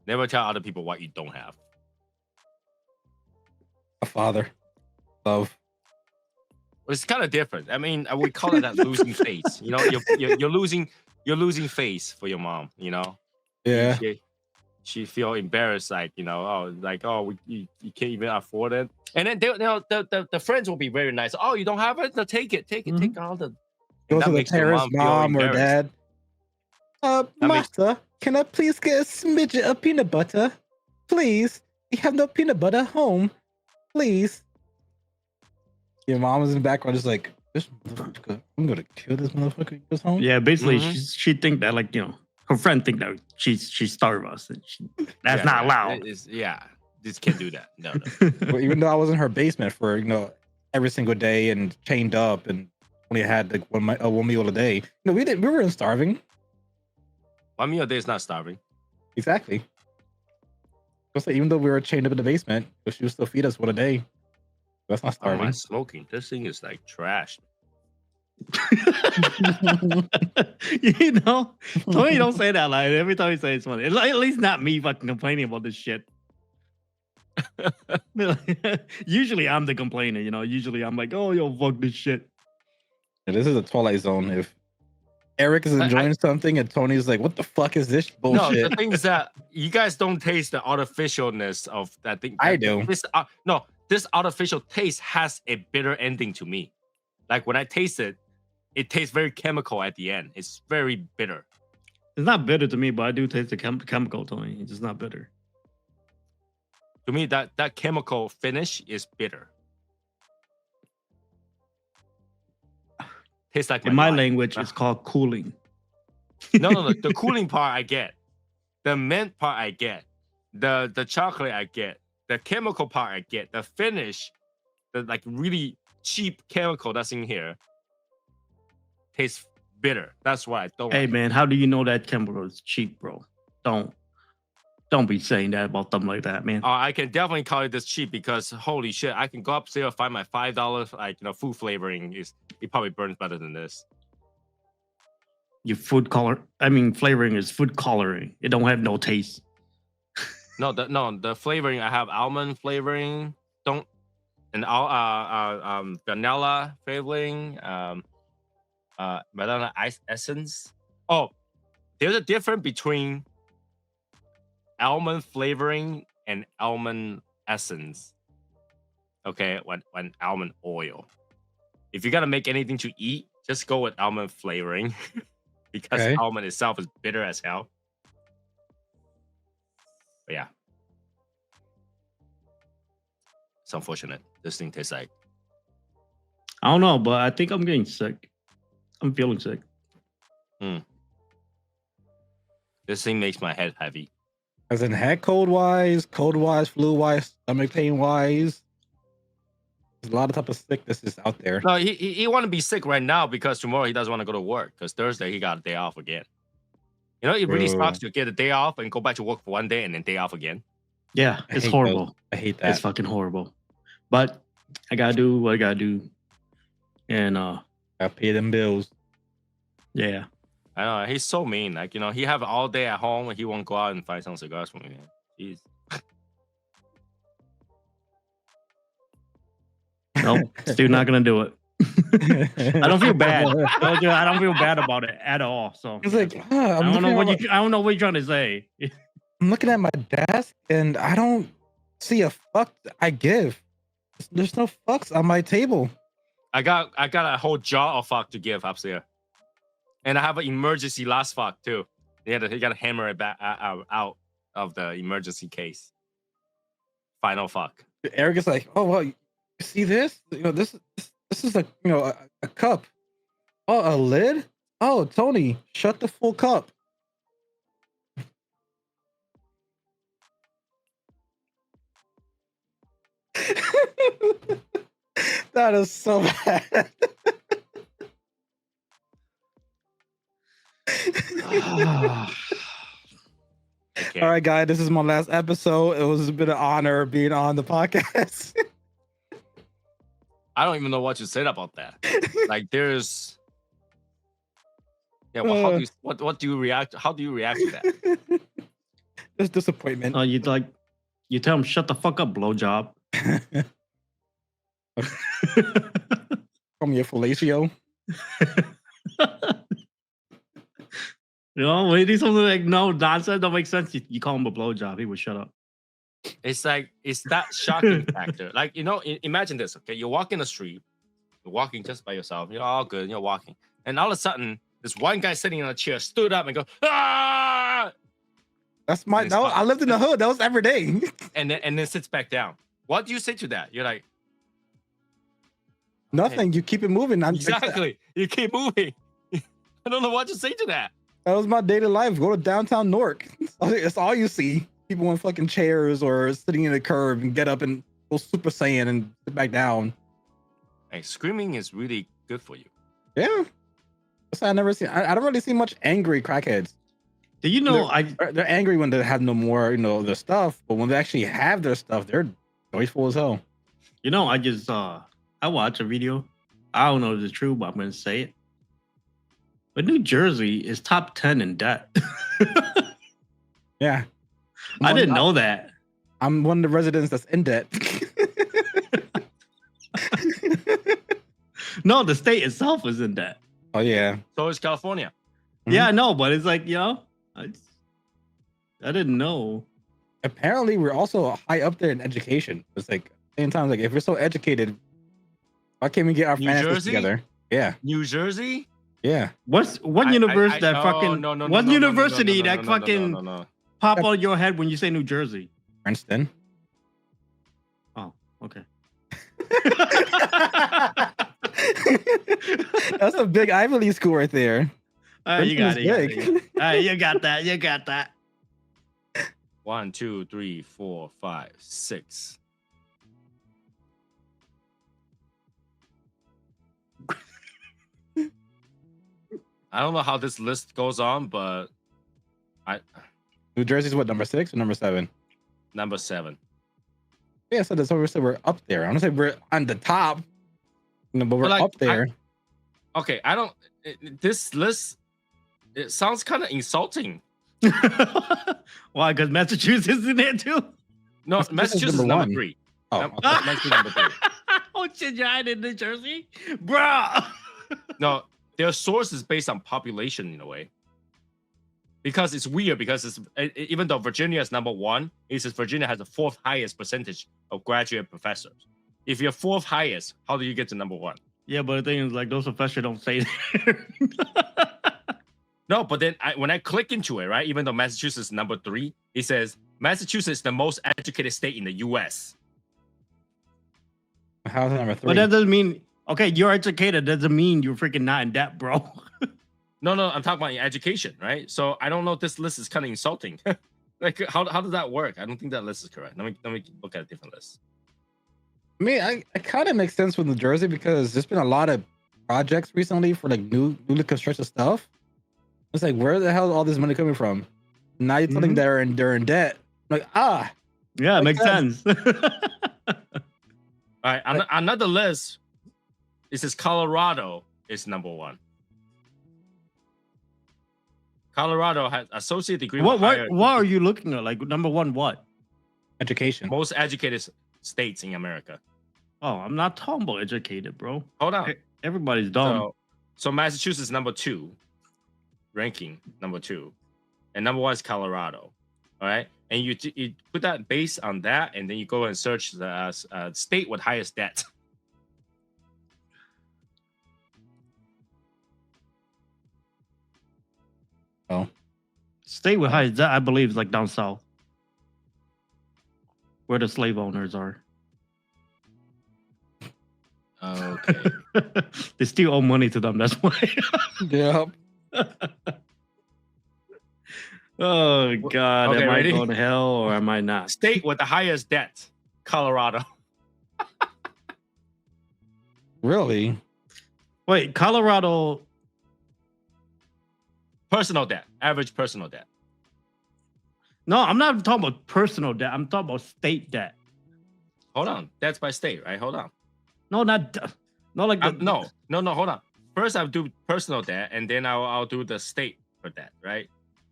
[SPEAKER 2] Never tell other people what you don't have.
[SPEAKER 3] A father. Love.
[SPEAKER 2] It's kind of different. I mean, I would call it that losing face. You know, you're losing face for your mom. You know,
[SPEAKER 3] Yeah.
[SPEAKER 2] she feel embarrassed, like you know, you can't even afford it. And then the friends will be very nice. Oh, you don't have it? No, take it, take all the.
[SPEAKER 3] Go
[SPEAKER 2] And that
[SPEAKER 3] to the
[SPEAKER 2] makes your
[SPEAKER 3] parents,
[SPEAKER 2] mom feel
[SPEAKER 3] mom or
[SPEAKER 2] embarrassed.
[SPEAKER 3] dad.
[SPEAKER 2] That makes-
[SPEAKER 3] Master, can I please get a smidget of peanut butter? Please. We have no peanut butter at home. Please. Your mom is in the background just like, this motherfucker, I'm gonna kill this motherfucker when he goes home.
[SPEAKER 1] Yeah, basically,
[SPEAKER 2] Mhm.
[SPEAKER 1] she think that like her friend think that she starved us. And that's
[SPEAKER 2] Yeah,
[SPEAKER 1] not
[SPEAKER 2] yeah,
[SPEAKER 1] allowed.
[SPEAKER 2] Just can't do that. No.
[SPEAKER 3] But even though I was in her basement for every single day and chained up and only had like one meal a day. No, we weren't starving.
[SPEAKER 2] 1 meal a day is not starving.
[SPEAKER 3] Exactly. Just like, even though we were chained up in the basement, but she would still feed us one a day. That's not
[SPEAKER 2] Oh, my
[SPEAKER 3] starving.
[SPEAKER 2] smoking. This thing is like trash.
[SPEAKER 1] Tony don't say that like every time he says it's funny. At least not me fucking complaining about this shit. Usually I'm the complainer, you know. Usually I'm like, oh, yo, fuck this shit.
[SPEAKER 3] Yeah, this is a Twilight Zone. If Eric is
[SPEAKER 2] I-
[SPEAKER 3] enjoying something and Tony's like, what the fuck is this
[SPEAKER 2] No,
[SPEAKER 3] bullshit?
[SPEAKER 2] the thing is that you guys don't taste the artificialness of that thing.
[SPEAKER 3] I do.
[SPEAKER 2] This artificial taste has a bitter ending to me. Like when I taste it, it tastes very chemical at the end. It's very bitter.
[SPEAKER 1] It's not bitter to me, but I do taste the chemical, Tony. It's just not bitter.
[SPEAKER 2] To me, that chemical finish is bitter. Tastes like
[SPEAKER 1] In my
[SPEAKER 2] life.
[SPEAKER 1] language, it's called cooling.
[SPEAKER 2] No. The cooling part I get. The mint part I get. The chocolate I get. The chemical part I get. The finish, the like really cheap chemical that's in here, tastes bitter. That's why I don't.
[SPEAKER 1] Hey
[SPEAKER 2] like it.
[SPEAKER 1] man, how do you know that chemical is cheap, bro? Don't be saying that about something like that, man.
[SPEAKER 2] I can definitely call it this cheap because holy shit, I can go upstairs and find my $5 food flavoring. It probably burns better than this.
[SPEAKER 1] Your flavoring is food coloring. It don't have no taste.
[SPEAKER 2] No, the flavoring I have almond flavoring, vanilla flavoring, vanilla ice essence. Oh, there's a difference between almond flavoring and almond essence. Okay, when almond oil. If you gotta make anything to eat, just go with almond flavoring because
[SPEAKER 3] Okay.
[SPEAKER 2] almond itself is bitter as hell. But yeah, it's unfortunate. This thing tastes like
[SPEAKER 1] I don't know, but I think I'm getting sick. I'm feeling sick.
[SPEAKER 2] this thing makes my head heavy.
[SPEAKER 3] As in head cold wise, flu wise, stomach pain wise. There's a lot of type of sickness is out there.
[SPEAKER 2] No, he want to be sick right now because tomorrow he doesn't want to go to work because Thursday he got a day off again. You know, it really
[SPEAKER 3] Bro.
[SPEAKER 2] sucks to get a day off and go back to work for one day and then day off again.
[SPEAKER 1] Yeah,
[SPEAKER 3] I
[SPEAKER 1] it's
[SPEAKER 3] hate
[SPEAKER 1] horrible.
[SPEAKER 3] those. I hate
[SPEAKER 1] It's
[SPEAKER 3] that.
[SPEAKER 1] fucking horrible. But I gotta do what I gotta do. And
[SPEAKER 3] Gotta pay them bills.
[SPEAKER 2] I
[SPEAKER 1] yeah.
[SPEAKER 2] know he's so mean. Like, you know, he have all day at home and he won't go out and find some cigars for me. Man. Jeez.
[SPEAKER 1] Nope. Still not gonna do it. I don't feel bad. I don't feel bad about it at all. So
[SPEAKER 3] It's like,
[SPEAKER 1] I don't know what you're trying to say.
[SPEAKER 3] I'm looking at my desk and I don't see a fuck I give. There's no fucks on my table.
[SPEAKER 2] I got a whole jar of fuck to give upstairs. And I have an emergency last fuck too. He gotta hammer it back out of the emergency case. Final fuck.
[SPEAKER 3] Eric is like, oh well, you see this? You know, this is a a cup. Oh, a lid? Oh, Tony, shut the full cup. That is so bad.
[SPEAKER 2] Okay.
[SPEAKER 3] All right, guys, this is my last episode. It was a bit of honor being on the podcast.
[SPEAKER 2] I don't even know what to say about that. Like there's yeah, well, what do you react? How do you react to that?
[SPEAKER 3] There's disappointment.
[SPEAKER 1] You tell him shut the fuck up, blowjob.
[SPEAKER 3] Call me a fellatio.
[SPEAKER 1] You know, when he do something like no nonsense, don't make sense. You call him a blowjob, he would shut up.
[SPEAKER 2] It's like it's that shocking factor. Like, you know, imagine this. Okay, you're walking the street, you're walking just by yourself. You're all good. You're walking, and all of a sudden, this one guy sitting in a chair stood up and go, ah!
[SPEAKER 3] That's my.
[SPEAKER 2] And
[SPEAKER 3] That was, I lived in the hood. That was every day.
[SPEAKER 2] and then sits back down. What do you say to that? You're like,
[SPEAKER 3] Nothing. You keep it moving.
[SPEAKER 2] exactly. You keep moving. I don't know what to say to that.
[SPEAKER 3] That was my daily life. Go to downtown Newark. That's all you see. People in fucking chairs or sitting in the curb and get up and go Super Saiyan and sit back down.
[SPEAKER 2] Hey, screaming is really good for you.
[SPEAKER 3] Yeah. That's why I never see. I don't really see much angry crackheads.
[SPEAKER 1] Do you know
[SPEAKER 3] They're angry when they have no more, their stuff. But when they actually have their stuff, they're joyful as hell.
[SPEAKER 1] I just I watched a video. I don't know if it's true, but I'm gonna say it. But New Jersey is top 10 in debt.
[SPEAKER 3] Yeah.
[SPEAKER 1] I didn't know that.
[SPEAKER 3] I'm one of the residents that's in debt.
[SPEAKER 1] No, the state itself is in debt.
[SPEAKER 3] Oh yeah.
[SPEAKER 2] So is California.
[SPEAKER 1] Yeah, I know, but it's like, I didn't know.
[SPEAKER 3] Apparently, we're also high up there in education. It's like same time, like if we're so educated, why can't we get our
[SPEAKER 2] New
[SPEAKER 3] finances
[SPEAKER 2] Jersey?
[SPEAKER 3] together? Yeah,
[SPEAKER 2] New Jersey?
[SPEAKER 3] yeah.
[SPEAKER 1] What university that fucking what university that fucking
[SPEAKER 2] no.
[SPEAKER 1] pop on your head when you say New Jersey?
[SPEAKER 3] Princeton.
[SPEAKER 1] Oh, okay.
[SPEAKER 3] That's a big Ivy League school right there.
[SPEAKER 1] You got it.
[SPEAKER 3] Princeton is big.
[SPEAKER 1] All right, you got that. You got that.
[SPEAKER 2] 1, 2, 3, 4, 5, 6. I don't know how this list goes on, but
[SPEAKER 3] New Jersey's what, number 6 or number 7?
[SPEAKER 2] number 7.
[SPEAKER 3] Yeah, so that's what we said. We're up there. I don't say we're on the top, but we're
[SPEAKER 2] like,
[SPEAKER 3] up there.
[SPEAKER 2] Okay, I don't. This list, it sounds kind of insulting.
[SPEAKER 1] Why? Because Massachusetts is in there too.
[SPEAKER 2] No, Massachusetts is number
[SPEAKER 3] one.
[SPEAKER 2] 3.
[SPEAKER 3] Oh,
[SPEAKER 2] Massachusetts is number 3.
[SPEAKER 1] Oh shit, you're hiding in New Jersey, bro.
[SPEAKER 2] No, their source is based on population in a way. Because it's weird, because it's even though Virginia is number 1, it says Virginia has the 4th highest percentage of graduate professors. If you're 4th highest, how do you get to number 1?
[SPEAKER 1] Yeah, but the thing is, like, those professors don't say that.
[SPEAKER 2] No, but then when I click into it, right, even though Massachusetts is number 3, it says Massachusetts is the most educated state in the U.S.
[SPEAKER 3] how's it number 3?
[SPEAKER 1] But that doesn't mean, okay, you're educated. Doesn't mean you're freaking not in debt, bro.
[SPEAKER 2] No, I'm talking about education, right? So I don't know. This list is kind of insulting. Like, how does that work? I don't think that list is correct. Let me look at a different list.
[SPEAKER 3] I mean, I kind of makes sense with New Jersey because there's been a lot of projects recently for like newly constructed stuff. It's like, where the hell is all this money coming from? Now you're telling they're in debt. Like,
[SPEAKER 1] yeah, it makes sense.
[SPEAKER 2] All right, another list. It says Colorado is number 1. Colorado has associate degree.
[SPEAKER 1] What are you looking at? Like, number 1, what?
[SPEAKER 3] education.
[SPEAKER 2] Most educated states in America.
[SPEAKER 1] Oh, I'm not talking about educated, bro.
[SPEAKER 2] Hold on.
[SPEAKER 1] Everybody's dumb.
[SPEAKER 2] So Massachusetts is number 2, ranking number 2, and number 1 is Colorado. All right, and you put that based on that, and then you go and search the state with highest debt.
[SPEAKER 3] Oh,
[SPEAKER 1] State with high debt, I believe, is like down south, where the slave owners are.
[SPEAKER 2] Okay.
[SPEAKER 1] They still owe money to them. That's why.
[SPEAKER 3] yep.
[SPEAKER 1] Oh God,
[SPEAKER 2] Okay,
[SPEAKER 1] am I
[SPEAKER 2] ready?
[SPEAKER 1] going to hell or am I not?
[SPEAKER 2] State with the highest debt, Colorado.
[SPEAKER 3] Really?
[SPEAKER 1] Wait, Colorado.
[SPEAKER 2] Personal debt, average personal debt.
[SPEAKER 1] No, I'm not talking about personal debt. I'm talking about state debt.
[SPEAKER 2] Hold on, that's by state, right? Hold on.
[SPEAKER 1] No, not like the,
[SPEAKER 2] No. Hold on. First, I'll do personal debt, and then I'll do the state for debt, right?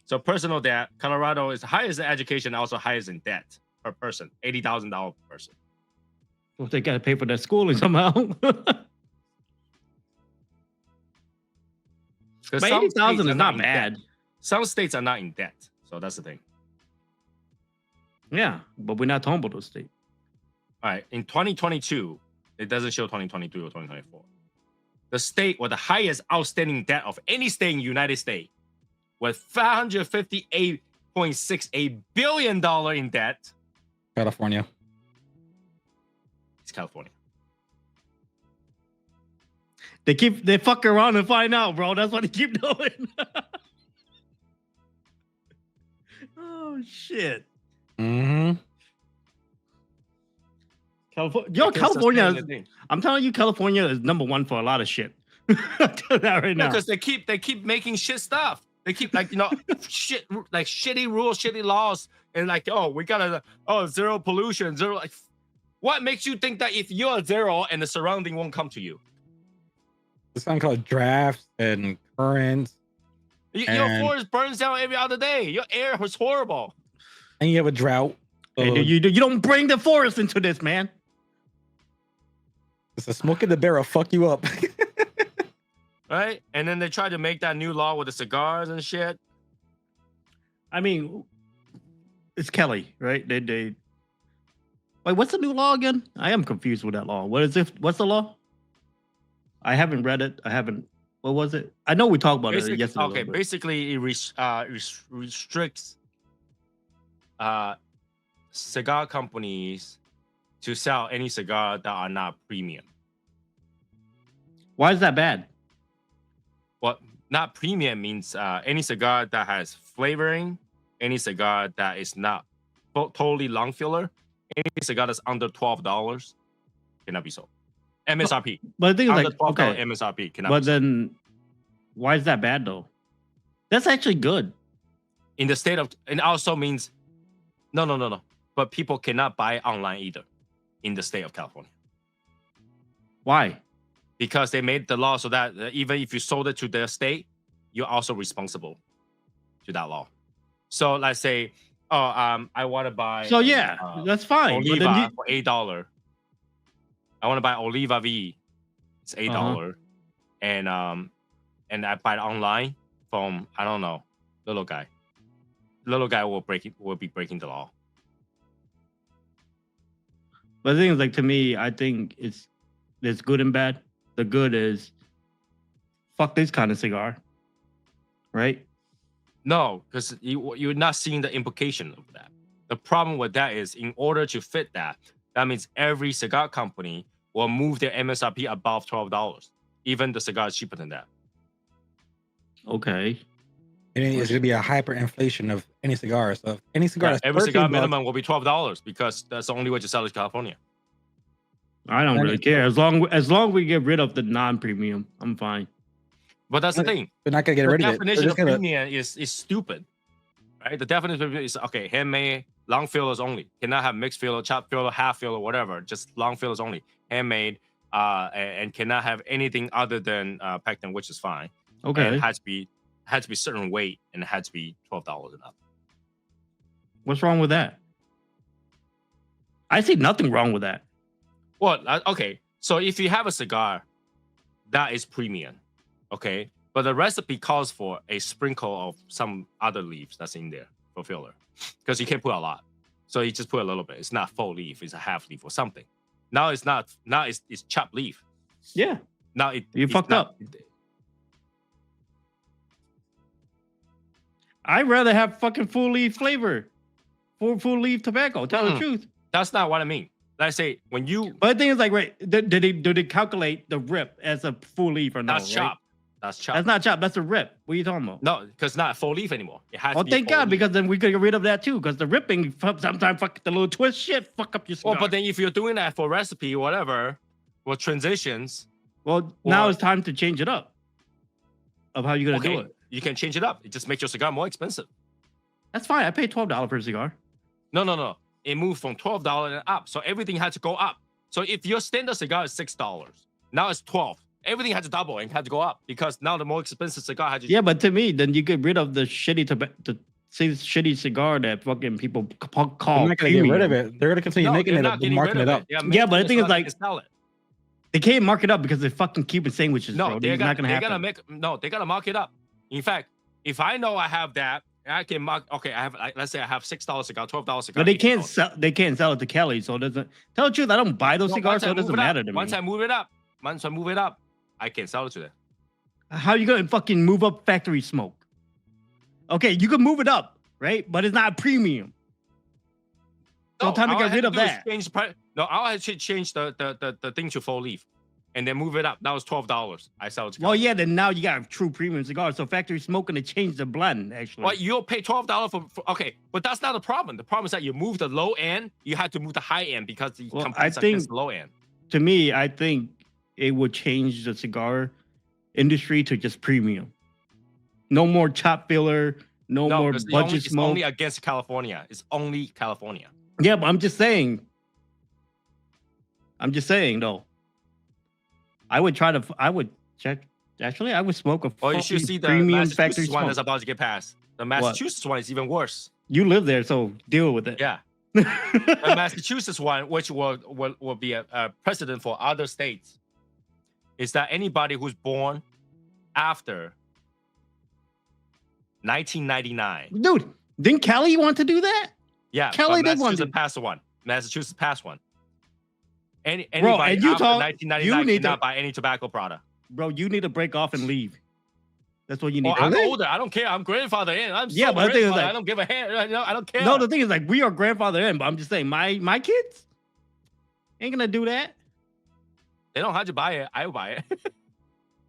[SPEAKER 2] So personal debt, Colorado is highest in education, also highest in debt per person, $80,000 per person.
[SPEAKER 1] Well, they got to pay for their schooling somehow. But
[SPEAKER 2] 'Cause some
[SPEAKER 1] 80,000
[SPEAKER 2] states
[SPEAKER 1] is
[SPEAKER 2] are
[SPEAKER 1] not
[SPEAKER 2] in
[SPEAKER 1] bad.
[SPEAKER 2] debt. Some states are not in debt, so that's the thing.
[SPEAKER 1] Yeah, but we're not talking about those states.
[SPEAKER 2] All right, in 2022, it doesn't show 2023 or 2024. The state with the highest outstanding debt of any state in the United States, with $558.68 billion in debt,
[SPEAKER 3] California.
[SPEAKER 2] is California.
[SPEAKER 1] They fuck around and find out, bro. That's what they keep doing. Oh shit.
[SPEAKER 3] Mm-hmm.
[SPEAKER 1] California,
[SPEAKER 2] Because
[SPEAKER 1] California.
[SPEAKER 2] that's the thing.
[SPEAKER 1] I'm telling you, California is number 1 for a lot of shit. I'll tell you that right now.
[SPEAKER 2] Because they keep making shit stuff. They keep shit like shitty rules, shitty laws, and like, oh, we gotta zero pollution, zero. Like, what makes you think that if you're a zero and the surrounding won't come to you?
[SPEAKER 3] This something called drafts and currents,
[SPEAKER 2] Your forest burns down every other day. Your air was horrible.
[SPEAKER 3] and you have a drought.
[SPEAKER 1] Hey, dude, you don't bring the forest into this, man.
[SPEAKER 3] It's a smoke in the barrel fuck you up.
[SPEAKER 2] Right? And then they tried to make that new law with the cigars and shit.
[SPEAKER 1] I mean, it's Kelly, right? They wait, what's the new law again? I am confused with that law. What is it? What's the law? I haven't read it. I haven't. What was it? I know we talked about it yesterday.
[SPEAKER 2] Okay, basically it restricts cigar companies to sell any cigar that are not premium.
[SPEAKER 1] Why is that bad?
[SPEAKER 2] What not premium means any cigar that has flavoring, any cigar that is not totally long filler, any cigar that's under $12 cannot be sold. MSRP.
[SPEAKER 1] But the thing is,
[SPEAKER 2] under
[SPEAKER 1] like,
[SPEAKER 2] $12
[SPEAKER 1] okay,
[SPEAKER 2] MSRP cannot.
[SPEAKER 1] but
[SPEAKER 2] be sold.
[SPEAKER 1] then why is that bad though? That's actually good.
[SPEAKER 2] In the state of, and also means no. But people cannot buy online either in the state of California.
[SPEAKER 1] Why?
[SPEAKER 2] Because they made the law so that even if you sold it to their state, you're also responsible to that law. So let's say, I want to buy.
[SPEAKER 1] So yeah, that's fine. But then
[SPEAKER 2] Oliva for $8. I want to buy Oliva V. It's $8, and I buy it online from, I don't know, Little Guy. Little Guy will be breaking the law.
[SPEAKER 1] But the thing is, like, to me, I think there's good and bad. The good is fuck this kind of cigar, right?
[SPEAKER 2] No, because you're not seeing the implication of that. The problem with that is, in order to fit that means every cigar company will move their MSRP above $12. Even the cigar is cheaper than that.
[SPEAKER 1] Okay.
[SPEAKER 3] And it's gonna be a hyperinflation of any cigar. So if any cigar,
[SPEAKER 2] Yeah, every cigar minimum will be $12 because that's the only way to sell it in California.
[SPEAKER 1] I don't really care as long we get rid of the non-premium. I'm fine.
[SPEAKER 2] But that's the thing.
[SPEAKER 3] They're not gonna get rid of it.
[SPEAKER 2] The definition of premium is stupid, right? The definition is okay. Handmade, long fillers only. Cannot have mixed filler, chopped filler, half filler, whatever. Just long fillers only. Handmade, and cannot have anything other than pectin, which is fine.
[SPEAKER 1] Okay.
[SPEAKER 2] And it had to be certain weight, and it had to be $12 and up.
[SPEAKER 1] What's wrong with that? I see nothing wrong with that.
[SPEAKER 2] Well, okay. So if you have a cigar that is premium, okay, but the recipe calls for a sprinkle of some other leaves that's in there for filler, because you can't put a lot. So you just put a little bit. It's not full leaf. It's a half leaf or something. Now it's not. Now it's chopped leaf.
[SPEAKER 1] Yeah.
[SPEAKER 2] Now
[SPEAKER 1] you fucked up. I'd rather have fucking full leaf flavor, full leaf tobacco. Tell the truth.
[SPEAKER 2] That's not what I mean. Let's say when you.
[SPEAKER 1] But the thing is, like, right? Did they calculate the rip as a full leaf or no?
[SPEAKER 2] That's chopped. That's chopped.
[SPEAKER 1] That's not chopped. That's a rip. What are you talking about?
[SPEAKER 2] No, because it's not full leaf anymore. It has.
[SPEAKER 1] Oh,
[SPEAKER 2] to be
[SPEAKER 1] thank
[SPEAKER 2] full
[SPEAKER 1] God,
[SPEAKER 2] leaf.
[SPEAKER 1] because then we could get rid of that too. Because the ripping sometimes fuck the little twist shit fuck up your cigar.
[SPEAKER 2] Well, but then if you're doing that for recipe or whatever, or transitions.
[SPEAKER 1] Well, now it's time to change it up. Of how you're gonna do it.
[SPEAKER 2] You can change it up. It just makes your cigar more expensive.
[SPEAKER 1] That's fine. I paid $12 for a cigar.
[SPEAKER 2] No. It moved from $12 and up, so everything had to go up. So if your standard cigar is $6, now it's $12. Everything had to double and had to go up because now the more expensive cigar had to.
[SPEAKER 1] Yeah, but to me, then you get rid of the shitty shitty cigar that fucking people call.
[SPEAKER 3] They're not gonna get rid of it. They're gonna continue making it up, marking it up.
[SPEAKER 2] Yeah,
[SPEAKER 1] but the thing is, like, they can't mark it up because they fucking keep it sandwiches.
[SPEAKER 2] No,
[SPEAKER 1] bro.
[SPEAKER 2] they're
[SPEAKER 1] not gonna happen.
[SPEAKER 2] they gotta mark it up. In fact, if I know I have that, I can mark. Okay, I have. Let's say I have $6 cigar, $12 cigar.
[SPEAKER 1] But they can't sell. They can't sell it to Kelly, so it doesn't. Tell the truth, I don't buy those cigars, so it doesn't matter to me.
[SPEAKER 2] Once I move it up, I can sell it to them.
[SPEAKER 1] How you gonna fucking move up factory smoke? Okay, you can move it up, right? But it's not premium. So time to get rid of that.
[SPEAKER 2] I'll actually change the thing to full leaf, and then move it up. That was $12. I sell it to.
[SPEAKER 1] Well, yeah. Then now you got a true premium cigar. So factory smoke gonna change the blend actually.
[SPEAKER 2] Well, you'll pay $12 for okay, but that's not the problem. The problem is that you move the low end, you have to move the high end because the competes against the low end.
[SPEAKER 1] To me, I think it would change the cigar industry to just premium. No more chop filler. No more budget smoke.
[SPEAKER 2] It's only against California. It's only California.
[SPEAKER 1] Yeah, but I'm just saying though. I would check. Actually, I would smoke a.
[SPEAKER 2] Oh, you should see the
[SPEAKER 1] premium
[SPEAKER 2] Massachusetts
[SPEAKER 1] factory
[SPEAKER 2] one
[SPEAKER 1] smoke.
[SPEAKER 2] that's about to get passed. The Massachusetts one is even worse.
[SPEAKER 1] You live there, so deal with it.
[SPEAKER 2] Yeah, The Massachusetts one, which will be a precedent for other states, is that anybody who's born after 1999.
[SPEAKER 1] Dude, didn't Kelly want to do that?
[SPEAKER 2] Yeah,
[SPEAKER 1] Kelly did want
[SPEAKER 2] Massachusetts
[SPEAKER 1] to.
[SPEAKER 2] passed one. Massachusetts passed one. Anybody
[SPEAKER 1] Bro, and you
[SPEAKER 2] after
[SPEAKER 1] talk-
[SPEAKER 2] 1999
[SPEAKER 1] you need
[SPEAKER 2] cannot
[SPEAKER 1] to-
[SPEAKER 2] buy any tobacco product.
[SPEAKER 1] Bro, you need to break off and leave. That's what you need
[SPEAKER 2] Oh,
[SPEAKER 1] to
[SPEAKER 2] I'm
[SPEAKER 1] do.
[SPEAKER 2] older. I don't care. I'm grandfather in. I'm
[SPEAKER 1] Yeah,
[SPEAKER 2] so
[SPEAKER 1] but the thing is,
[SPEAKER 2] grandfather.
[SPEAKER 1] like-
[SPEAKER 2] I don't give a hand. I don't care.
[SPEAKER 1] No, the thing is, like, we are grandfather in, but I'm just saying, my kids ain't gonna do that.
[SPEAKER 2] They don't have to buy it. I will buy it.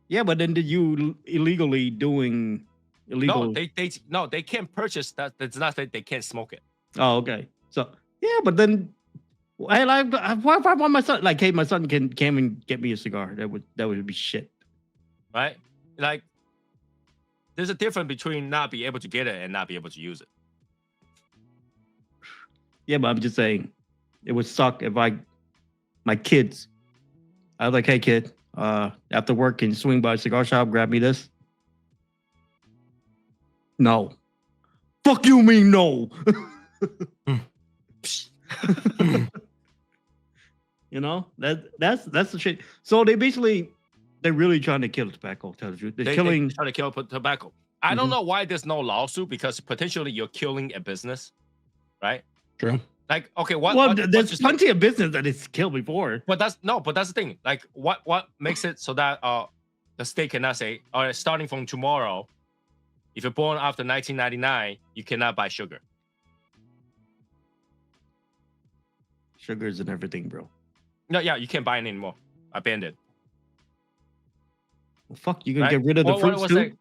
[SPEAKER 1] Yeah, but then did you illegally doing illegal?
[SPEAKER 2] No, they can't purchase that. It's not that they can't smoke it.
[SPEAKER 1] Oh, okay. So yeah, but then, why if I want my son? Like, hey, my son can and get me a cigar. That would be shit.
[SPEAKER 2] Right? Like, there's a difference between not being able to get it and not be able to use it.
[SPEAKER 1] Yeah, but I'm just saying, it would suck if my kids. I was like, hey, kid, after work, can you swing by a cigar shop, grab me this? No. Fuck you, mean no. You know, that's the shit. So they're really trying to kill tobacco. Tell the truth, they're killing.
[SPEAKER 2] They try to kill tobacco. I don't know why there's no lawsuit, because potentially you're killing a business, right?
[SPEAKER 3] True.
[SPEAKER 2] Like, okay,
[SPEAKER 1] There's plenty of business that is killed before.
[SPEAKER 2] But that's the thing. Like, what makes it so that the state cannot say, all right, starting from tomorrow, if you're born after 1999, you cannot buy sugar.
[SPEAKER 1] Sugars and everything, bro.
[SPEAKER 2] No, yeah, you can't buy it anymore. I banned it.
[SPEAKER 1] Well, fuck, you gonna
[SPEAKER 2] Right?
[SPEAKER 1] get rid of the fruits too?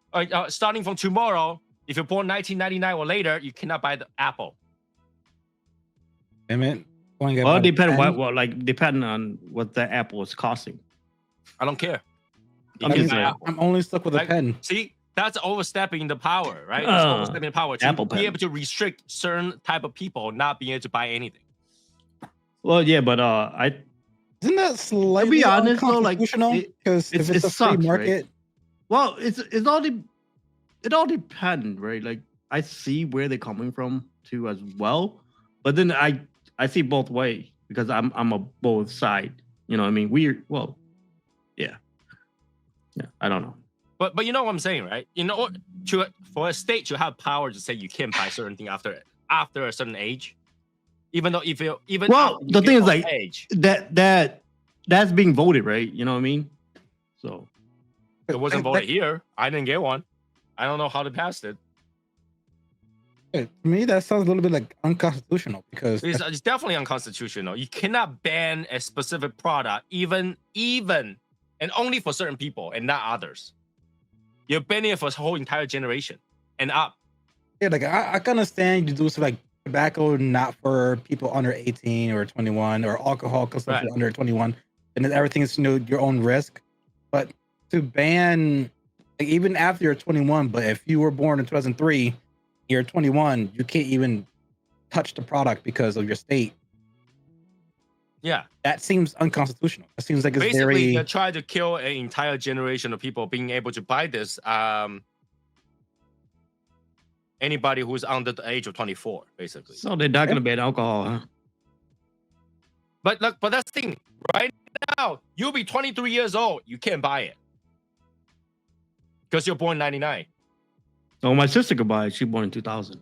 [SPEAKER 2] Starting from tomorrow, if you're born 1999 or later, you cannot buy the apple.
[SPEAKER 3] Damn it.
[SPEAKER 1] Well, depending on what the apple is costing.
[SPEAKER 2] I don't care. You
[SPEAKER 1] I'm
[SPEAKER 2] can
[SPEAKER 1] just
[SPEAKER 2] buy
[SPEAKER 1] saying.
[SPEAKER 2] apple.
[SPEAKER 3] I'm only stuck with a
[SPEAKER 2] Like,
[SPEAKER 3] pen.
[SPEAKER 2] See, that's overstepping the power, right? That's overstepping the power to
[SPEAKER 1] apple
[SPEAKER 2] be
[SPEAKER 1] pen.
[SPEAKER 2] able to restrict certain type of people not being able to buy anything.
[SPEAKER 1] Well, yeah, but
[SPEAKER 3] Isn't that slightly
[SPEAKER 1] honest, though, like,
[SPEAKER 3] unconstitutional? Because if it's a free
[SPEAKER 1] sucks,
[SPEAKER 3] market,
[SPEAKER 1] well, it all depends, right? Like, I see where they're coming from too as well, but then I see both ways because I'm a both side. You know what I mean? Yeah, I don't know.
[SPEAKER 2] But you know what I'm saying, right? You know, for a state to have power to say you can't buy certain thing after a certain age, even though if you
[SPEAKER 1] The thing is, like,
[SPEAKER 2] age,
[SPEAKER 1] that's being voted, right? You know what I mean? So
[SPEAKER 2] it wasn't voted here. I didn't get one. I don't know how they passed it.
[SPEAKER 3] to me, that sounds a little bit like unconstitutional because
[SPEAKER 2] It's definitely unconstitutional. You cannot ban a specific product, even and only for certain people and not others. You're banning it for a whole entire generation and up.
[SPEAKER 3] yeah, like I can understand you do something like tobacco not for people under 18 or 21 or alcohol consumption
[SPEAKER 2] Right.
[SPEAKER 3] under 21, and then everything's your own risk. But to ban, like, even after you're 21, but if you were born in 2003, you're 21, you can't even touch the product because of your state.
[SPEAKER 2] Yeah.
[SPEAKER 3] That seems unconstitutional. It seems like it's
[SPEAKER 2] Basically,
[SPEAKER 3] very
[SPEAKER 2] they try to kill an entire generation of people being able to buy this. Anybody who's under the age of 24, basically.
[SPEAKER 1] so they're not gonna ban alcohol, huh?
[SPEAKER 2] But look, but that's the thing. Right now, you'll be 23 years old. You can't buy it because you're born 99,
[SPEAKER 1] Oh, my sister could buy it. She born in 2000.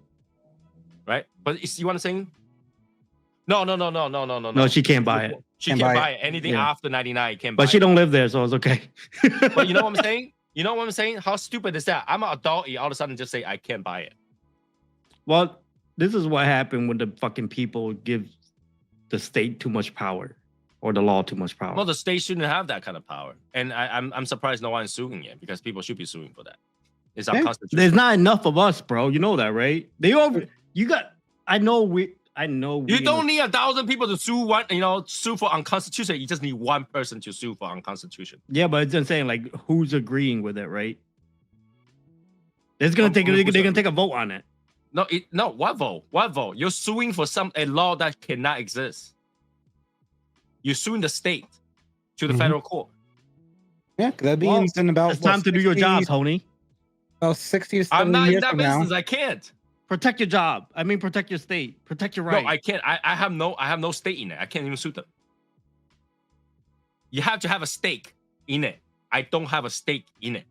[SPEAKER 2] right? But you want to sing? No.
[SPEAKER 1] No, she can't buy it.
[SPEAKER 2] She
[SPEAKER 3] Can't
[SPEAKER 2] can't
[SPEAKER 3] buy
[SPEAKER 2] buy it. Anything
[SPEAKER 1] Yeah.
[SPEAKER 2] after 99, you can't buy
[SPEAKER 1] But she
[SPEAKER 2] it.
[SPEAKER 1] don't live there, so it's okay.
[SPEAKER 2] But you know what I'm saying? You know what I'm saying? How stupid is that? I'm an adult. You all of a sudden just say I can't buy it.
[SPEAKER 1] Well, this is what happened when the fucking people give the state too much power or the law too much power.
[SPEAKER 2] Well, the state shouldn't have that kind of power, and I'm surprised no one's suing it because people should be suing for that. It's unconstitutional.
[SPEAKER 1] There's not enough of us, bro. You know that, right? I know.
[SPEAKER 2] You don't need 1,000 people to sue for unconstitutional. You just need one person to sue for unconstitutional.
[SPEAKER 1] Yeah, but it's just saying, like, who's agreeing with it, right? They're gonna take a vote on it.
[SPEAKER 2] No. What vote? What vote? You're suing for a law that cannot exist. You're suing the state to the federal court.
[SPEAKER 3] yeah, 'cause that means in about
[SPEAKER 1] It's time to do your job, Tony.
[SPEAKER 3] About 60 or 70
[SPEAKER 2] I'm not in
[SPEAKER 3] years
[SPEAKER 2] that
[SPEAKER 3] from now.
[SPEAKER 2] business. I can't.
[SPEAKER 1] Protect your job. I mean, protect your state. Protect your right.
[SPEAKER 2] No, I can't. I have no stake in it. I can't even sue them. You have to have a stake in it. I don't have a stake in it.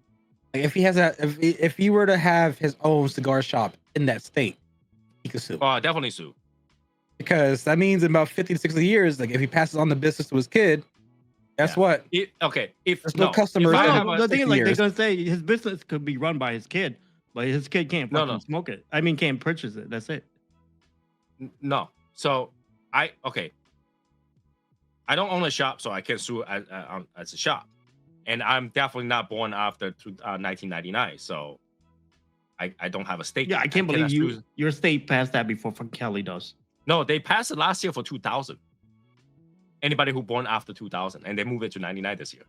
[SPEAKER 3] Like if he were to have his own cigar shop in that state, he could sue.
[SPEAKER 2] Oh, definitely sue.
[SPEAKER 3] Because that means in about 50 to 60 years, like if he passes on the business to his kid, guess what?
[SPEAKER 2] If
[SPEAKER 3] There's no customers.
[SPEAKER 2] if I
[SPEAKER 3] in
[SPEAKER 2] have
[SPEAKER 1] The
[SPEAKER 2] a-
[SPEAKER 1] thing is, like, they're
[SPEAKER 3] years.
[SPEAKER 1] gonna say his business could be run by his kid, but his kid can't
[SPEAKER 2] No,
[SPEAKER 1] fucking
[SPEAKER 2] no.
[SPEAKER 1] smoke it. I mean, can't purchase it. That's it.
[SPEAKER 2] No. So I don't own a shop, so I can't sue as a shop. And I'm definitely not born after 1999, so I don't have a stake.
[SPEAKER 1] Yeah, I can't
[SPEAKER 2] cannot
[SPEAKER 1] believe
[SPEAKER 2] sue.
[SPEAKER 1] your state passed that before fucking Kelly does.
[SPEAKER 2] No, they passed it last year for 2000. Anybody who born after 2000, and they moved it to 99 this year.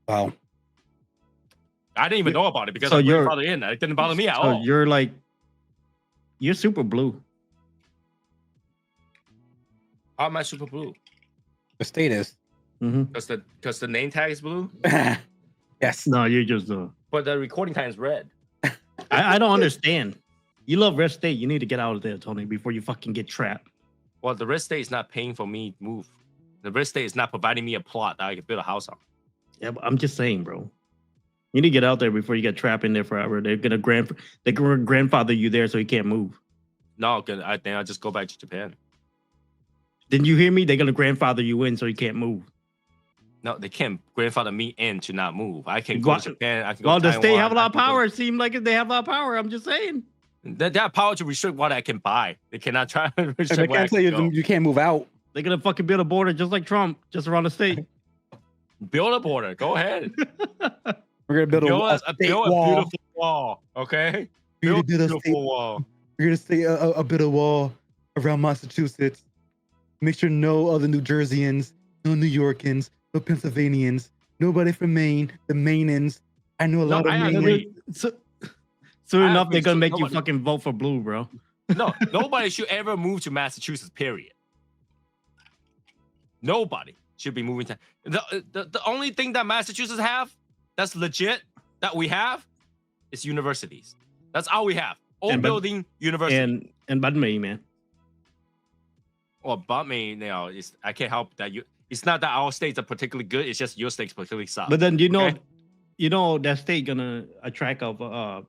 [SPEAKER 3] Wow.
[SPEAKER 2] I didn't even know about it because
[SPEAKER 1] So
[SPEAKER 2] I'm
[SPEAKER 1] you're-
[SPEAKER 2] grandfathered in. It didn't bother me at
[SPEAKER 1] So
[SPEAKER 2] all.
[SPEAKER 1] you're super blue.
[SPEAKER 2] How am I super blue?
[SPEAKER 3] The state is.
[SPEAKER 1] Mm-hmm.
[SPEAKER 2] Because the name tag is blue,
[SPEAKER 3] Yes.
[SPEAKER 1] No, you're just.
[SPEAKER 2] but the recording time is red.
[SPEAKER 1] I don't understand. You love Red State. You need to get out of there, Tony, before you fucking get trapped.
[SPEAKER 2] Well, the red state is not paying for me to move. The red state is not providing me a plot that I can build a house on.
[SPEAKER 1] Yeah, but I'm just saying, bro. You need to get out there before you get trapped in there forever. They're gonna grandfather you there so you can't move.
[SPEAKER 2] No, I think I'll just go back to Japan.
[SPEAKER 1] Didn't you hear me? They're gonna grandfather you in so you can't move.
[SPEAKER 2] No, they can't grandfather me in to not move. I can
[SPEAKER 1] Well,
[SPEAKER 2] go to Japan. I can go
[SPEAKER 1] Well,
[SPEAKER 2] to
[SPEAKER 1] the state
[SPEAKER 2] Taiwan,
[SPEAKER 1] have a lot
[SPEAKER 2] I
[SPEAKER 1] of
[SPEAKER 2] can go-
[SPEAKER 1] power. It seemed like they have a lot of power. I'm just saying.
[SPEAKER 2] They have power to restrict what I can buy. They cannot try to
[SPEAKER 3] They
[SPEAKER 2] restrict where I
[SPEAKER 3] can't tell
[SPEAKER 2] can go.
[SPEAKER 3] you can't move out.
[SPEAKER 1] They're gonna fucking build a border just like Trump, just around the state.
[SPEAKER 2] Build a border. Go ahead.
[SPEAKER 3] We're gonna build
[SPEAKER 2] Build
[SPEAKER 3] a
[SPEAKER 2] a
[SPEAKER 3] state
[SPEAKER 2] build a
[SPEAKER 3] wall.
[SPEAKER 2] beautiful wall. Okay.
[SPEAKER 3] We're gonna
[SPEAKER 2] Build a
[SPEAKER 3] build a state.
[SPEAKER 2] beautiful wall.
[SPEAKER 3] We're gonna stay a bit of wall around Massachusetts. Make sure no other New Jerseyans, no New Yorkans, no Pennsylvanians, nobody from Maine, the Mainans. I know a
[SPEAKER 2] No,
[SPEAKER 3] lot of
[SPEAKER 2] I
[SPEAKER 3] Maine.
[SPEAKER 2] agree.
[SPEAKER 1] Soon
[SPEAKER 2] I
[SPEAKER 1] enough,
[SPEAKER 2] agree.
[SPEAKER 1] they're gonna
[SPEAKER 2] So
[SPEAKER 1] make you
[SPEAKER 2] nobody-
[SPEAKER 1] fucking vote for blue, bro.
[SPEAKER 2] No, nobody should ever move to Massachusetts. Period. Nobody should be moving to the only thing that Massachusetts have that's legit that we have is universities. That's all we have. Old
[SPEAKER 1] And but-
[SPEAKER 2] building university.
[SPEAKER 1] And bad me, man.
[SPEAKER 2] Well, but me, I can't help that you. It's not that our states are particularly good. It's just your states particularly suck.
[SPEAKER 1] But then you know,
[SPEAKER 2] Okay.
[SPEAKER 1] that state gonna attract of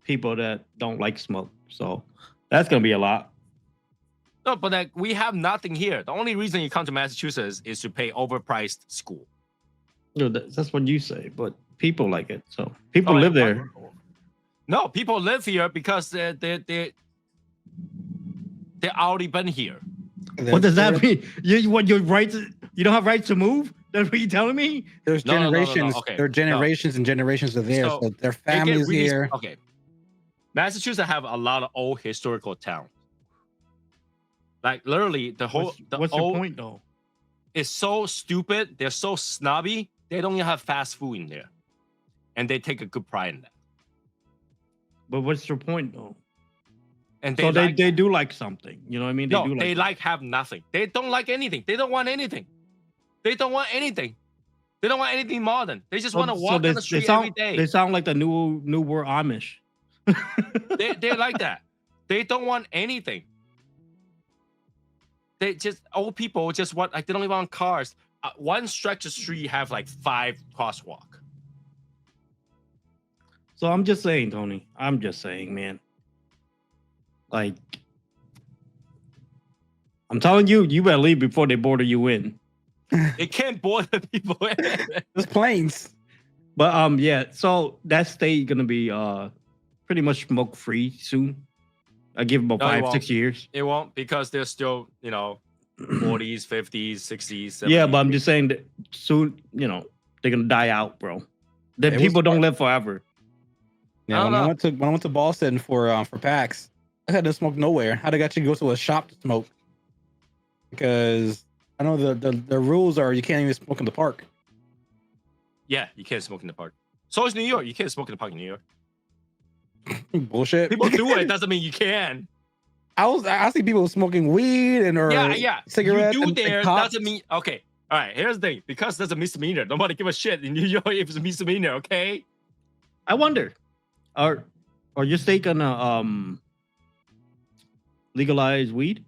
[SPEAKER 1] people that don't like smoke. So that's gonna be a lot.
[SPEAKER 2] No, but like we have nothing here. The only reason you come to Massachusetts is to pay overpriced school.
[SPEAKER 1] You know, that's what you say, but people like it. So people
[SPEAKER 2] Oh,
[SPEAKER 1] live
[SPEAKER 2] yeah,
[SPEAKER 1] there.
[SPEAKER 2] No, people live here because they already been here.
[SPEAKER 1] What does that mean? Your rights? You don't have rights to move? That's what you telling me?
[SPEAKER 3] There's
[SPEAKER 2] No, no, no, no, no.
[SPEAKER 3] generations.
[SPEAKER 2] Okay,
[SPEAKER 3] There are generations and generations of there.
[SPEAKER 2] So,
[SPEAKER 3] So their
[SPEAKER 2] They get
[SPEAKER 3] families
[SPEAKER 2] really-
[SPEAKER 3] here.
[SPEAKER 2] Okay. Massachusetts have a lot of old historical towns. Like literally the whole
[SPEAKER 1] What's
[SPEAKER 2] the
[SPEAKER 1] your
[SPEAKER 2] old
[SPEAKER 1] point though?
[SPEAKER 2] is so stupid. They're so snobby. They don't even have fast food in there. And they take a good pride in that.
[SPEAKER 1] But what's your point though?
[SPEAKER 2] And
[SPEAKER 1] So
[SPEAKER 2] like,
[SPEAKER 1] they do like something. You know what I mean?
[SPEAKER 2] no,
[SPEAKER 1] do
[SPEAKER 2] they like have nothing. They don't like anything. They don't want anything. They don't want anything. They don't want anything modern. They just want to walk down the street every day.
[SPEAKER 1] They sound like the new world Amish.
[SPEAKER 2] They're like that. They don't want anything. They just old people just want like they don't even want cars. One stretch of street have like 5 crosswalk.
[SPEAKER 1] So I'm just saying, Tony. I'm just saying, man. Like, I'm telling you, you better leave before they border you in.
[SPEAKER 2] They can't border people.
[SPEAKER 3] There's planes.
[SPEAKER 1] But yeah. So that state gonna be pretty much smoke free soon. I give them about
[SPEAKER 2] No, it
[SPEAKER 1] 5-6
[SPEAKER 2] won't.
[SPEAKER 1] years.
[SPEAKER 2] It won't because they're still 40s, 50s, 60s. 70s.
[SPEAKER 1] Yeah, but I'm just saying that soon, they're gonna die out, bro. Then
[SPEAKER 3] It was
[SPEAKER 1] people don't
[SPEAKER 3] smart.
[SPEAKER 1] live forever.
[SPEAKER 3] Yeah,
[SPEAKER 2] I don't
[SPEAKER 3] when I
[SPEAKER 2] know.
[SPEAKER 3] went to Boston for PAX, I had to smoke nowhere. I had to actually go to a shop to smoke because I know the rules are you can't even smoke in the park.
[SPEAKER 2] Yeah, you can't smoke in the park. So is New York. You can't smoke in the park in New York.
[SPEAKER 3] Bullshit.
[SPEAKER 2] People do it. Doesn't mean you can.
[SPEAKER 3] I see people smoking weed or
[SPEAKER 2] Yeah.
[SPEAKER 3] cigarettes.
[SPEAKER 2] You do
[SPEAKER 3] and
[SPEAKER 2] there
[SPEAKER 3] pops.
[SPEAKER 2] doesn't mean okay. All right, here's the thing. Because there's a misdemeanor. Nobody give a shit in New York if it's a misdemeanor, okay?
[SPEAKER 1] I wonder, are your state gonna legalize weed?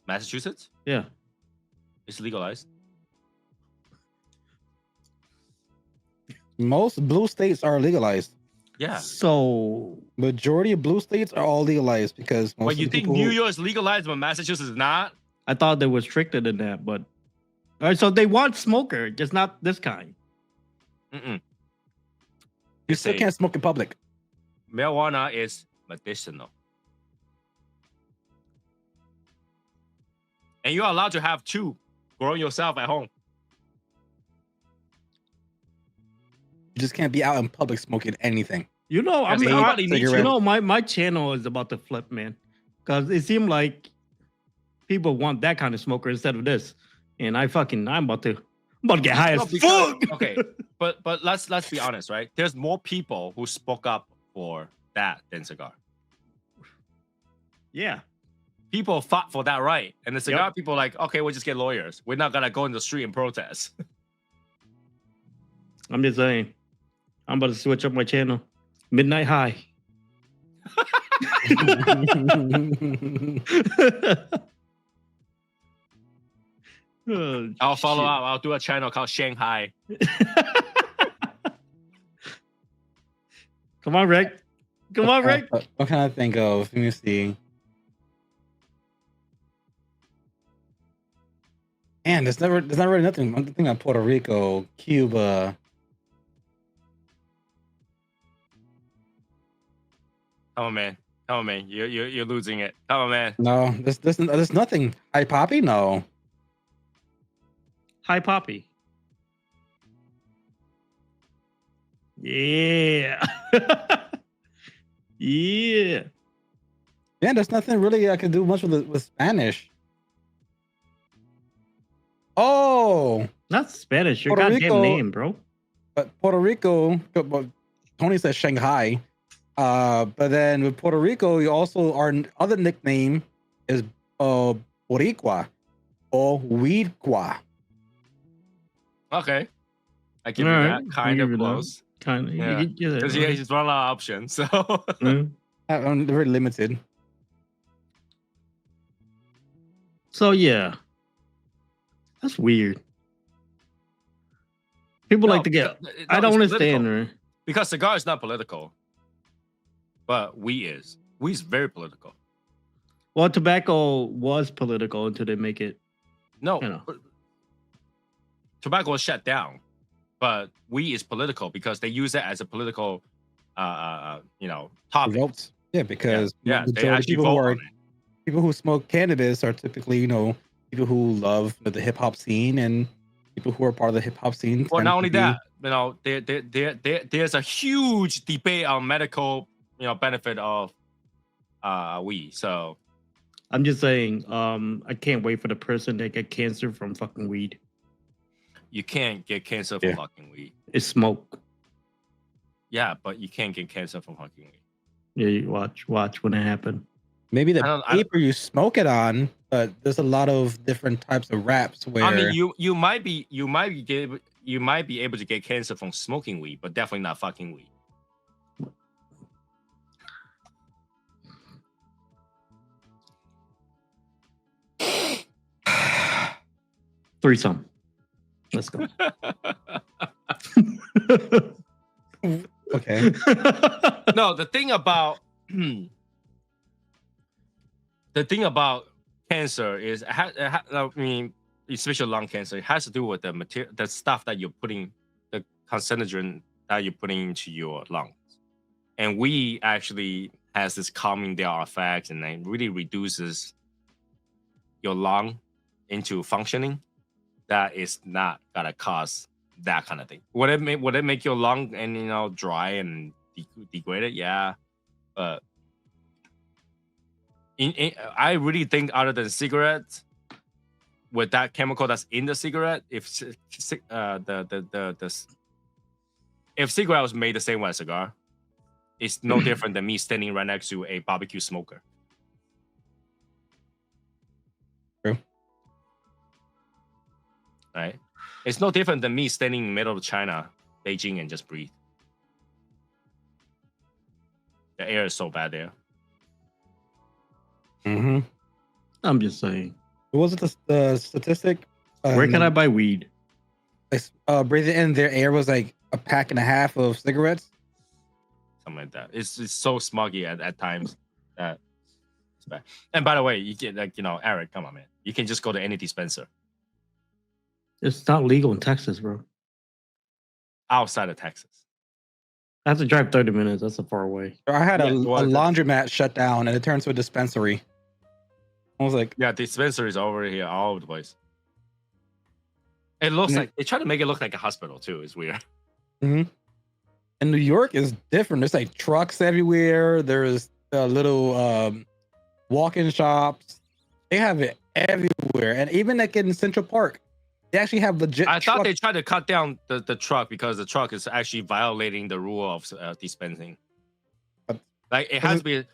[SPEAKER 2] Massachusetts,
[SPEAKER 1] Yeah.
[SPEAKER 2] it's legalized.
[SPEAKER 3] Most blue states are legalized.
[SPEAKER 2] Yeah.
[SPEAKER 1] So
[SPEAKER 3] Majority of blue states are all legalized because most
[SPEAKER 2] Well,
[SPEAKER 3] of
[SPEAKER 2] you
[SPEAKER 3] the
[SPEAKER 2] think
[SPEAKER 3] people
[SPEAKER 2] New
[SPEAKER 3] who-
[SPEAKER 2] York is legalized, but Massachusetts is not?
[SPEAKER 1] I thought they were stricter than that, but all right. So they want smoker, just not this kind.
[SPEAKER 2] Mm-mm.
[SPEAKER 3] you
[SPEAKER 2] It's
[SPEAKER 3] still
[SPEAKER 2] a
[SPEAKER 3] can't smoke in public.
[SPEAKER 2] marijuana is medicinal, and you're allowed to have two growing yourself at home.
[SPEAKER 3] You just can't be out in public smoking anything.
[SPEAKER 1] You know, I
[SPEAKER 2] Yes,
[SPEAKER 1] mean,
[SPEAKER 2] everybody needs
[SPEAKER 1] you
[SPEAKER 3] cigarette.
[SPEAKER 1] know, my channel is about to flip, man, because it seemed like people want that kind of smoker instead of this, and I'm about to get high
[SPEAKER 2] No,
[SPEAKER 1] as
[SPEAKER 2] because-
[SPEAKER 1] fuck.
[SPEAKER 2] okay, but let's be honest, right? There's more people who spoke up for that than cigar.
[SPEAKER 1] Yeah.
[SPEAKER 2] People fought for that right, and the cigar people are like, okay, we'll just get lawyers. We're not gonna go in the street and protest.
[SPEAKER 1] I'm just saying. I'm about to switch up my channel. Midnight High. Oh,
[SPEAKER 2] I'll follow
[SPEAKER 1] shit.
[SPEAKER 2] up. I'll do a channel called Shanghai.
[SPEAKER 1] Come on, Rick. Come on, Rick.
[SPEAKER 3] What can I think of? Let me see. Man, there's not really nothing. I'm thinking of Puerto Rico, Cuba.
[SPEAKER 2] Come on, man. Come on, man. You're losing it. Come on, man.
[SPEAKER 3] No, there's nothing. High poppy? No.
[SPEAKER 1] Hi, Poppy. Yeah. Yeah.
[SPEAKER 3] Yeah, there's nothing really I can do much with Spanish. Oh,
[SPEAKER 1] Not Spanish. Your
[SPEAKER 3] Puerto
[SPEAKER 1] goddamn
[SPEAKER 3] Rico-
[SPEAKER 1] name, bro.
[SPEAKER 3] but Puerto Rico. But Tony says Shanghai. But then with Puerto Rico, you also our other nickname is Boricua or Weedqua.
[SPEAKER 2] Okay. I give you
[SPEAKER 1] Alright,
[SPEAKER 2] that. Kind
[SPEAKER 1] I'll
[SPEAKER 2] of
[SPEAKER 1] give you that.
[SPEAKER 2] close.
[SPEAKER 1] Kind of.
[SPEAKER 2] Yeah. Because yeah, he's run out of options. So
[SPEAKER 3] Very limited.
[SPEAKER 1] So yeah, that's weird. People like to get. I don't understand. Right?
[SPEAKER 2] Because cigar is not political, but weed is. Weed is very political.
[SPEAKER 1] Well, tobacco was political until they make it.
[SPEAKER 2] No,
[SPEAKER 1] You know.
[SPEAKER 2] tobacco was shut down, but weed is political because they use it as a political, topic.
[SPEAKER 3] Votes. Yeah, because
[SPEAKER 2] Yeah, they
[SPEAKER 3] majority of
[SPEAKER 2] actually
[SPEAKER 3] people
[SPEAKER 2] vote
[SPEAKER 3] who are
[SPEAKER 2] on it.
[SPEAKER 3] people who smoke cannabis are typically, people who love the hip hop scene and people who are part of the hip hop scene.
[SPEAKER 2] Well,
[SPEAKER 3] tend
[SPEAKER 2] not
[SPEAKER 3] to
[SPEAKER 2] only
[SPEAKER 3] be-
[SPEAKER 2] that, there's a huge debate on medical, benefit of weed. So
[SPEAKER 1] I'm just saying. I can't wait for the person that get cancer from fucking weed.
[SPEAKER 2] you can't get cancer from
[SPEAKER 3] Yeah.
[SPEAKER 2] fucking weed.
[SPEAKER 1] It's smoke.
[SPEAKER 2] Yeah, but you can't get cancer from fucking weed.
[SPEAKER 1] Yeah, you watch when it happens.
[SPEAKER 3] maybe the
[SPEAKER 2] I don't-
[SPEAKER 3] paper you smoke it on, but there's a lot of different types of wraps where
[SPEAKER 2] I mean, you might be able to get cancer from smoking weed, but definitely not fucking weed.
[SPEAKER 1] Threesome. Let's go.
[SPEAKER 3] okay.
[SPEAKER 2] No, the thing about cancer is, I mean, especially lung cancer, it has to do with the material, the stuff that you're putting, the carcinogen that you're putting into your lungs, and we actually has this calming down effect, and it really reduces your lung into functioning. That is not gonna cause that kind of thing. Would it make your lung and dry and degraded? Yeah, but I really think other than cigarettes, with that chemical that's in the cigarette, if cigarette was made the same way as cigar, it's no different than me standing right next to a barbecue smoker.
[SPEAKER 3] True.
[SPEAKER 2] Right? It's no different than me standing in the middle of China, Beijing, and just breathe. The air is so bad there.
[SPEAKER 3] Mm-hmm.
[SPEAKER 1] I'm just saying.
[SPEAKER 3] What was it? The statistic?
[SPEAKER 1] Where can I buy weed?
[SPEAKER 3] Breathing in their air was like a pack and a half of cigarettes.
[SPEAKER 2] Something like that. It's so smoggy at times that it's bad. And by the way, you can Eric, come on, man. You can just go to any dispenser
[SPEAKER 1] It's not legal in Texas, bro.
[SPEAKER 2] outside of Texas.
[SPEAKER 1] I have to drive 30 minutes. That's a far away.
[SPEAKER 3] I had
[SPEAKER 2] Yeah,
[SPEAKER 3] a
[SPEAKER 2] well,
[SPEAKER 3] laundromat shut down and it turned to a dispensary. I was like,
[SPEAKER 2] Yeah, dispensaries over here all over the place. It looks
[SPEAKER 3] Mhm.
[SPEAKER 2] like they try to make it look like a hospital too. It's weird.
[SPEAKER 3] and New York is different. There's like trucks everywhere. There's little walk-in shops. They have it everywhere, and even like in Central Park, they actually have legit.
[SPEAKER 2] I thought
[SPEAKER 3] trucks.
[SPEAKER 2] they tried to cut down the truck because the truck is actually violating the rule of dispensing. Like it has to be,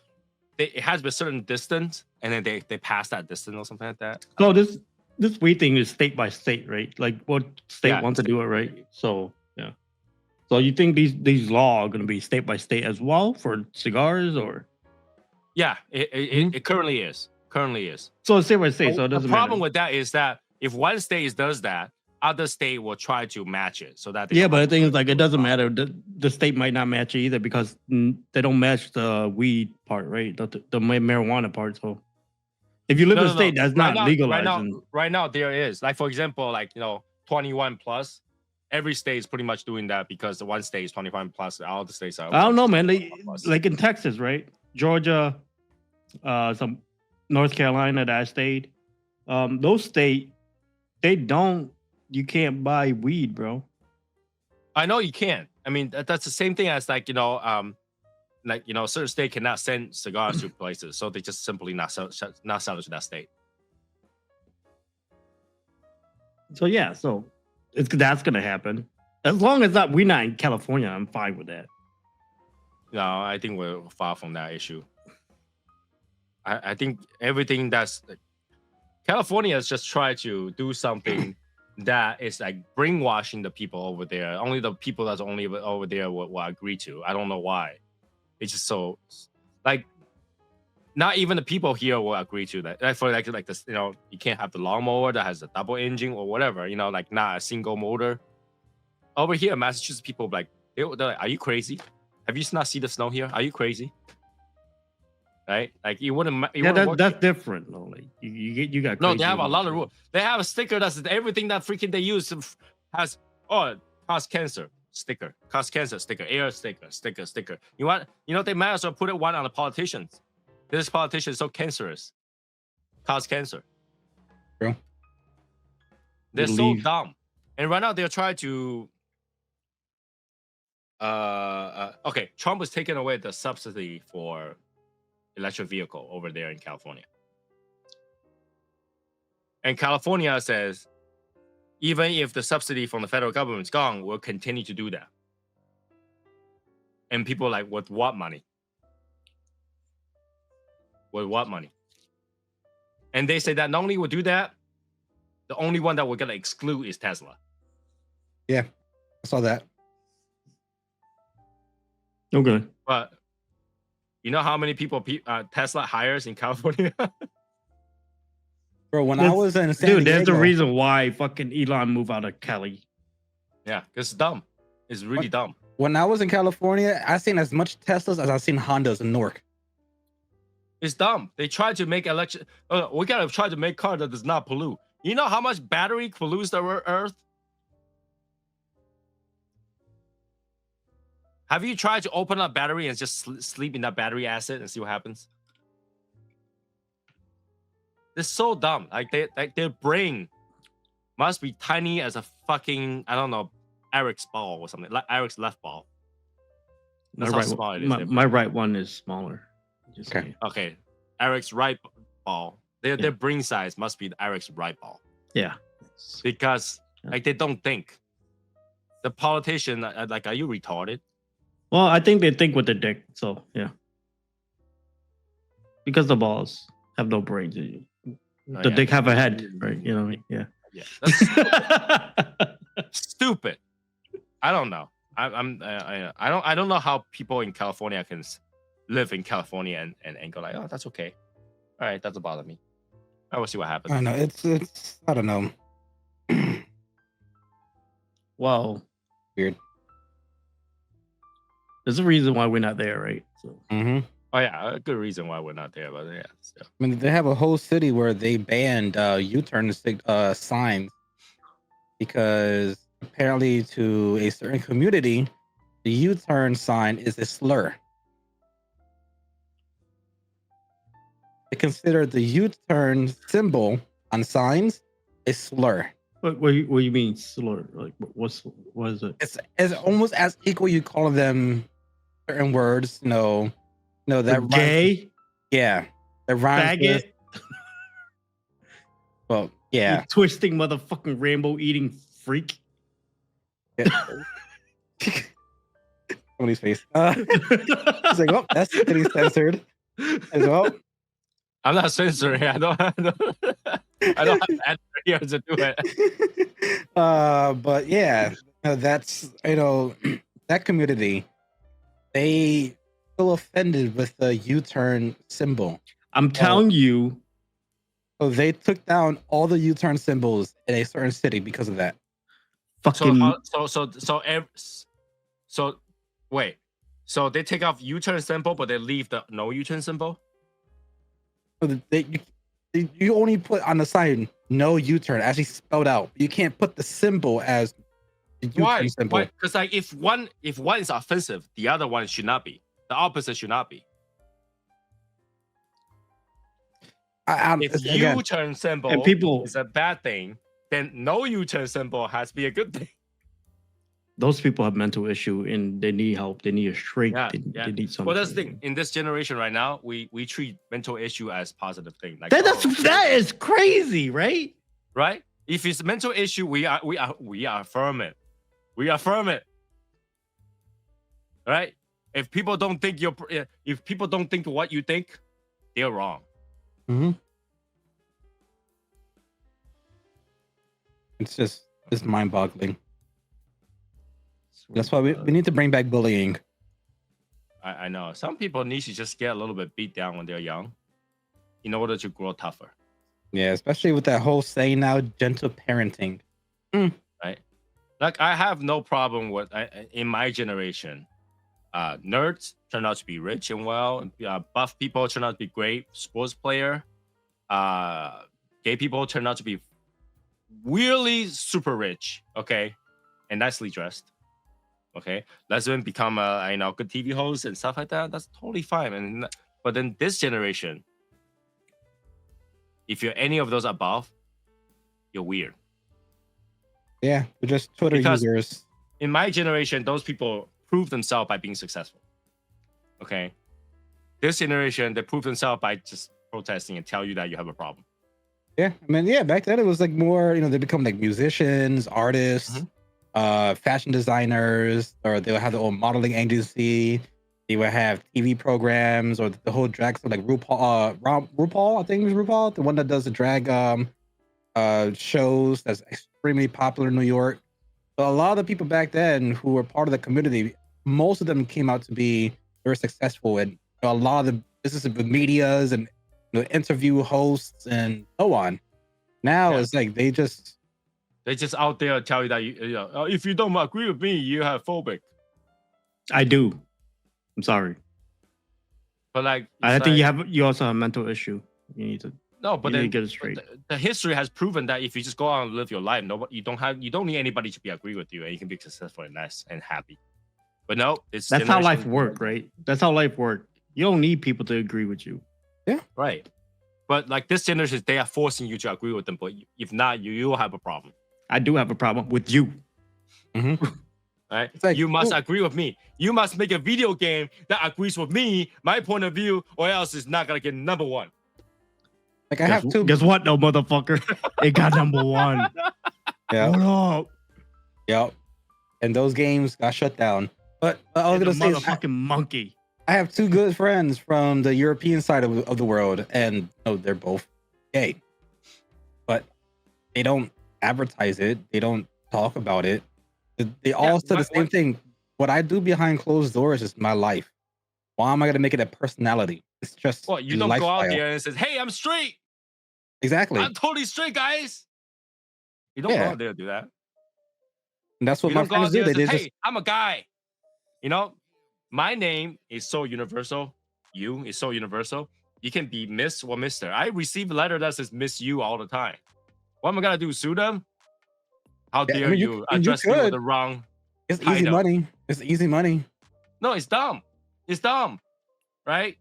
[SPEAKER 2] it has to be a certain distance, and then they pass that distance or something like that.
[SPEAKER 1] So this weed thing is state by state, right? Like what state
[SPEAKER 2] Yeah,
[SPEAKER 1] wants to do it, right? So yeah. So you think these laws are going to be state by state as well for cigars, or
[SPEAKER 2] Yeah, it currently is. Currently is.
[SPEAKER 1] so it's state by state? So it
[SPEAKER 2] The
[SPEAKER 1] doesn't
[SPEAKER 2] problem
[SPEAKER 1] matter.
[SPEAKER 2] with that is that if one state does that, other state will try to match it so that they
[SPEAKER 1] Yeah,
[SPEAKER 2] don't
[SPEAKER 1] but the
[SPEAKER 2] have
[SPEAKER 1] thing
[SPEAKER 2] to
[SPEAKER 1] is, like,
[SPEAKER 2] do
[SPEAKER 1] it doesn't
[SPEAKER 2] wrong.
[SPEAKER 1] matter. The state might not match it either because they don't match the weed part, right? The marijuana part. So if you live in a state that's not legalized, then
[SPEAKER 2] Right now there is, like, for example, like 21 plus. Every state is pretty much doing that because the one state is 21 plus. All the states are.
[SPEAKER 1] I don't know, man.
[SPEAKER 2] 21 plus.
[SPEAKER 1] Like in Texas, right? Georgia, some North Carolina that I stayed. Those states, you can't buy weed, bro.
[SPEAKER 2] I know you can. I mean, that's the same thing as like certain state cannot send cigars to places, so they just simply not sell it to that state.
[SPEAKER 1] So yeah, so that's gonna happen. As long as we're not in California, I'm fine with that.
[SPEAKER 2] No, I think we're far from that issue. I think everything that's California has just tried to do something that is like brainwashing the people over there. Only the people that's only over there will agree to. I don't know why. It's just so like not even the people here will agree to that. Like for like this, you can't have the lawnmower that has a double engine or whatever. Like not a single motor. Over here, Massachusetts people they're like, "Are you crazy? Have you not seen the snow here? Are you crazy?" Right? Like you wouldn't.
[SPEAKER 1] That's different, though. Like you got
[SPEAKER 2] No,
[SPEAKER 1] crazy
[SPEAKER 2] they have a lot of
[SPEAKER 1] rules.
[SPEAKER 2] rules. They have a sticker that's everything that freaking they use has cause cancer sticker, cause cancer sticker, air sticker. You want they might as well put one on the politicians. This politician is so cancerous, cause cancer.
[SPEAKER 3] True.
[SPEAKER 2] They're so
[SPEAKER 1] Believe.
[SPEAKER 2] dumb, and right now they're trying to. Okay, Trump is taking away the subsidy for electric vehicle over there in California. And California says, even if the subsidy from the federal government is gone, we'll continue to do that. And people are like, with what money? With what money? And they say that not only will do that, the only one that we're going to exclude is Tesla.
[SPEAKER 3] Yeah, I saw that.
[SPEAKER 1] Okay.
[SPEAKER 2] But you know how many people Tesla hires in California?
[SPEAKER 3] Bro, when I was in San
[SPEAKER 1] Dude, there's the
[SPEAKER 3] Diego-
[SPEAKER 1] reason why fucking Elon moved out of Cali.
[SPEAKER 2] Yeah, because it's dumb. It's really dumb.
[SPEAKER 3] When I was in California, I seen as much Teslas as I've seen Hondas in Newark.
[SPEAKER 2] It's dumb. They try to make electric. We gotta try to make car that does not pollute. You know how much battery pollutes the earth? Have you tried to open up battery and just sleep in that battery acid and see what happens? They're so dumb. Like their brain must be tiny as a fucking, I don't know, Eric's ball or something. Like Eric's left ball.
[SPEAKER 1] My
[SPEAKER 2] That's how
[SPEAKER 1] right,
[SPEAKER 2] small it is.
[SPEAKER 1] my right one is smaller. Just
[SPEAKER 3] Okay.
[SPEAKER 1] saying.
[SPEAKER 2] Okay. Eric's right ball. Their brain size must be Eric's right ball.
[SPEAKER 1] Yeah.
[SPEAKER 2] Because
[SPEAKER 1] Yeah.
[SPEAKER 2] like they don't think. The politician, like, are you retarded?
[SPEAKER 1] Well, I think they think with their dick. So yeah. Because the balls have no brains. The
[SPEAKER 2] yeah.
[SPEAKER 1] dick have a head, right? You know what I mean? Yeah.
[SPEAKER 2] Yeah, that's stupid. I don't know. I don't know how people in California can live in California and go like, oh, that's okay. All right, doesn't bother me. I will see what happens.
[SPEAKER 3] I don't know. It's I don't know.
[SPEAKER 1] Well,
[SPEAKER 3] Weird.
[SPEAKER 1] there's a reason why we're not there, right? So
[SPEAKER 3] Mm-hmm.
[SPEAKER 2] Oh yeah, a good reason why we're not there, but yeah. So.
[SPEAKER 3] I mean, they have a whole city where they banned U-turn signs because apparently to a certain community, the U-turn sign is a slur. They consider the U-turn symbol on signs a slur.
[SPEAKER 1] what do you mean slur? Like what is it?
[SPEAKER 3] It's almost as equal you call them certain words, that rhymes-
[SPEAKER 1] Gay,
[SPEAKER 3] yeah, that rhymes with,
[SPEAKER 1] faggot,
[SPEAKER 3] well, yeah.
[SPEAKER 1] you twisting motherfucking rainbow eating freak.
[SPEAKER 3] Somebody's face. He's like, oh, that's getting censored as well.
[SPEAKER 2] I'm not censoring. I don't have that here to do it.
[SPEAKER 3] But yeah, that's that community, they feel offended with the U-turn symbol.
[SPEAKER 1] I'm telling you,
[SPEAKER 3] So they took down all the U-turn symbols in a certain city because of that.
[SPEAKER 1] fucking
[SPEAKER 2] So wait. So they take off U-turn symbol, but they leave the no U-turn symbol?
[SPEAKER 3] So you only put on the sign no U-turn, actually spelled out. You can't put the symbol as the U-turn
[SPEAKER 2] Why?
[SPEAKER 3] symbol.
[SPEAKER 2] Why? Because like if one is offensive, the other one should not be. The opposite should not be. If
[SPEAKER 3] Again,
[SPEAKER 2] U-turn symbol
[SPEAKER 1] and people,
[SPEAKER 2] is a bad thing, then no U-turn symbol has to be a good thing.
[SPEAKER 1] those people have mental issue and they need help. They need a straight.
[SPEAKER 2] Yeah,
[SPEAKER 1] They need something.
[SPEAKER 2] Well, that's the thing. In this generation right now, we treat mental issue as positive thing. Like
[SPEAKER 1] That is crazy, right?
[SPEAKER 2] right. If it's mental issue, we affirm it. We affirm it. Right. If people don't think what you think, they're wrong.
[SPEAKER 3] It's mind-boggling. That's why we need to bring back bullying.
[SPEAKER 2] I know some people need to just get a little bit beat down when they're young, in order to grow tougher.
[SPEAKER 3] Yeah, especially with that whole saying now, gentle parenting.
[SPEAKER 2] Right. Like I have no problem with in my generation. Nerds turn out to be rich and well. Buff people turn out to be great sports player. Gay people turn out to be really super rich, okay, and nicely dressed. Okay, lesbian become a good TV host and stuff like that. That's totally fine. But then this generation, if you're any of those above, you're weird.
[SPEAKER 3] Yeah, we're just Twitter users.
[SPEAKER 2] In my generation, those people prove themselves by being successful. Okay, this generation, they prove themselves by just protesting and tell you that you have a problem.
[SPEAKER 3] Yeah, I mean, yeah, back then it was like more, they become like musicians, artists, fashion designers, or they would have their own modeling agency. They would have TV programs, or the whole drag stuff, like RuPaul, I think it was RuPaul, the one that does the drag shows that's extremely popular in New York. So a lot of the people back then who were part of the community, most of them came out to be very successful, and a lot of the businesses with medias and interview hosts and so on. Now it's like they just
[SPEAKER 2] out there tell you that if you don't agree with me, you're phobic.
[SPEAKER 1] I do. I'm sorry,
[SPEAKER 2] but like
[SPEAKER 1] I think you also have a mental issue. You need to get it straight.
[SPEAKER 2] The history has proven that if you just go out and live your life, you don't need anybody to agree with you, and you can be successful and nice and happy. But no, that's
[SPEAKER 1] how life works, right? That's how life works. You don't need people to agree with you.
[SPEAKER 3] Yeah,
[SPEAKER 2] right. But like this generation, they are forcing you to agree with them. But if not, you will have a problem.
[SPEAKER 1] I do have a problem with you.
[SPEAKER 2] Right? Like, you must agree with me. You must make a video game that agrees with me, my point of view, or else it's not gonna get number one.
[SPEAKER 3] Like I have to.
[SPEAKER 1] Guess what, though, motherfucker? It got number one.
[SPEAKER 3] Yeah.
[SPEAKER 1] Hold up.
[SPEAKER 3] Yep. And those games got shut down. But I was gonna say,
[SPEAKER 1] motherfucking monkey.
[SPEAKER 3] I have two good friends from the European side of the world, and they're both gay, but they don't advertise it. They don't talk about it. They all said the same thing. What I do behind closed doors is my life. Why am I gonna make it a personality? It's just
[SPEAKER 2] Well, you
[SPEAKER 3] a
[SPEAKER 2] don't go out
[SPEAKER 3] lifestyle.
[SPEAKER 2] there and says, "Hey, I'm straight.
[SPEAKER 3] Exactly.
[SPEAKER 2] I'm totally straight, guys." You don't go
[SPEAKER 3] Yeah.
[SPEAKER 2] out there and do that.
[SPEAKER 3] And that's what
[SPEAKER 2] You
[SPEAKER 3] my
[SPEAKER 2] don't go out
[SPEAKER 3] friends
[SPEAKER 2] there
[SPEAKER 3] do.
[SPEAKER 2] and
[SPEAKER 3] They
[SPEAKER 2] say,
[SPEAKER 3] just
[SPEAKER 2] "Hey, I'm a guy." You know, my name is so universal. You is so universal. You can be Miss or Mister. I receive a letter that says Miss You all the time. What am I gonna do? Sue them? How
[SPEAKER 3] Yeah, I
[SPEAKER 2] dare
[SPEAKER 3] mean,
[SPEAKER 2] you
[SPEAKER 3] you
[SPEAKER 2] address me with
[SPEAKER 3] could.
[SPEAKER 2] the wrong
[SPEAKER 3] It's easy
[SPEAKER 2] title?
[SPEAKER 3] money. It's easy money.
[SPEAKER 2] No, it's dumb. It's dumb, right?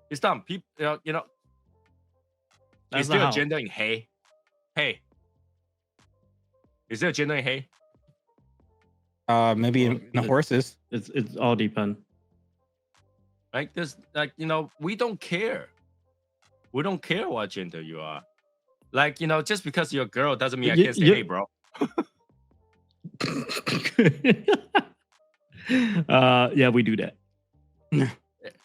[SPEAKER 2] It's dumb. People,
[SPEAKER 1] That's
[SPEAKER 2] is
[SPEAKER 1] not
[SPEAKER 2] there a
[SPEAKER 1] how.
[SPEAKER 2] gender in hey? Hey, is there a gender in hey?
[SPEAKER 3] Maybe in the horses.
[SPEAKER 1] It's all depend.
[SPEAKER 2] Like this, we don't care. We don't care what gender you are. Like, just because you're a girl doesn't mean I can't say hey, bro.
[SPEAKER 1] Yeah, we do that.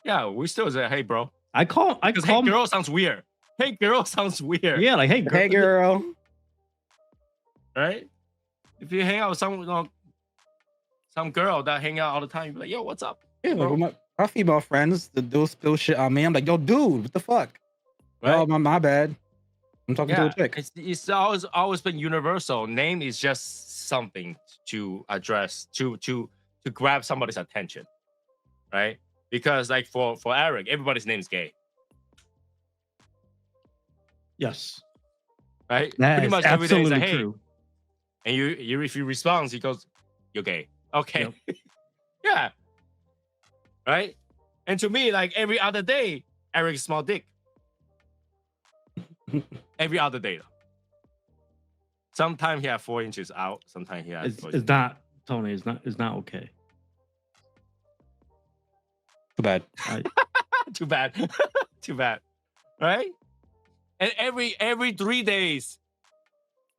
[SPEAKER 2] Yeah, we still say hey, bro.
[SPEAKER 1] I call
[SPEAKER 2] Hey, girl sounds weird. Hey, girl sounds weird.
[SPEAKER 1] Yeah, like hey girl.
[SPEAKER 3] Hey, girl.
[SPEAKER 2] Right? If you hang out with some girl that hang out all the time, you be like, yo, what's up?
[SPEAKER 3] Yeah, like
[SPEAKER 2] bro?
[SPEAKER 3] with my female friends, they'll spill shit on me. I'm like, yo, dude, what the fuck?
[SPEAKER 2] Right?
[SPEAKER 3] Oh, my bad. I'm talking to a chick.
[SPEAKER 2] It's always been universal. Name is just something to address, to grab somebody's attention, right? Because like for Eric, everybody's name is gay,
[SPEAKER 1] Yes.
[SPEAKER 2] right?
[SPEAKER 1] That
[SPEAKER 2] Pretty
[SPEAKER 1] is
[SPEAKER 2] much every day is
[SPEAKER 1] absolutely
[SPEAKER 2] like, hey,
[SPEAKER 1] true.
[SPEAKER 2] and you if you respond, he goes, you're gay. Okay.
[SPEAKER 1] Yep.
[SPEAKER 2] Yeah. Right? And to me, like every other day, Eric's small dick. Every other day though. Sometimes he has 4 inches out, sometimes he has
[SPEAKER 1] It's not, Tony, it's not okay.
[SPEAKER 3] Too bad.
[SPEAKER 2] Too bad. Too bad. Right? And every 3 days,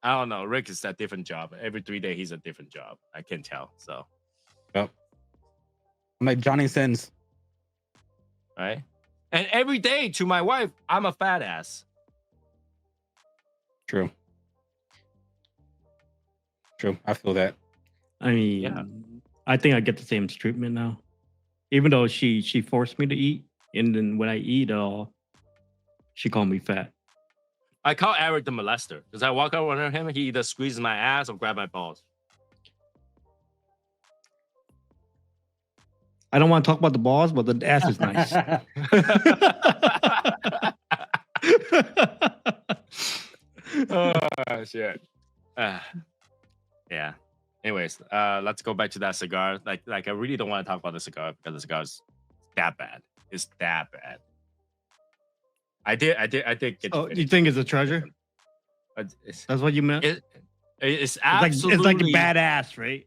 [SPEAKER 2] I don't know. Rick is a different job. Every 3 days, he's a different job. I can tell. So,
[SPEAKER 3] Yep. I'm like Johnny Sins.
[SPEAKER 2] right? And every day to my wife, I'm a fat ass.
[SPEAKER 3] True. I feel that.
[SPEAKER 1] I mean,
[SPEAKER 2] Yeah.
[SPEAKER 1] I think I get the same treatment now. Even though she forced me to eat, and then when I eat, she called me fat.
[SPEAKER 2] I call Eric the molester because I walk over on him, he either squeezes my ass or grab my balls.
[SPEAKER 1] I don't want to talk about the balls, but the ass is nice.
[SPEAKER 2] Oh shit. Yeah. Anyways, let's go back to that cigar. Like I really don't want to talk about the cigar because the cigar is that bad. It's that bad. I did get.
[SPEAKER 1] Oh, you think it's a treasure?
[SPEAKER 2] It's
[SPEAKER 1] That's what you meant?
[SPEAKER 2] it's absolutely
[SPEAKER 1] it's like a badass, right?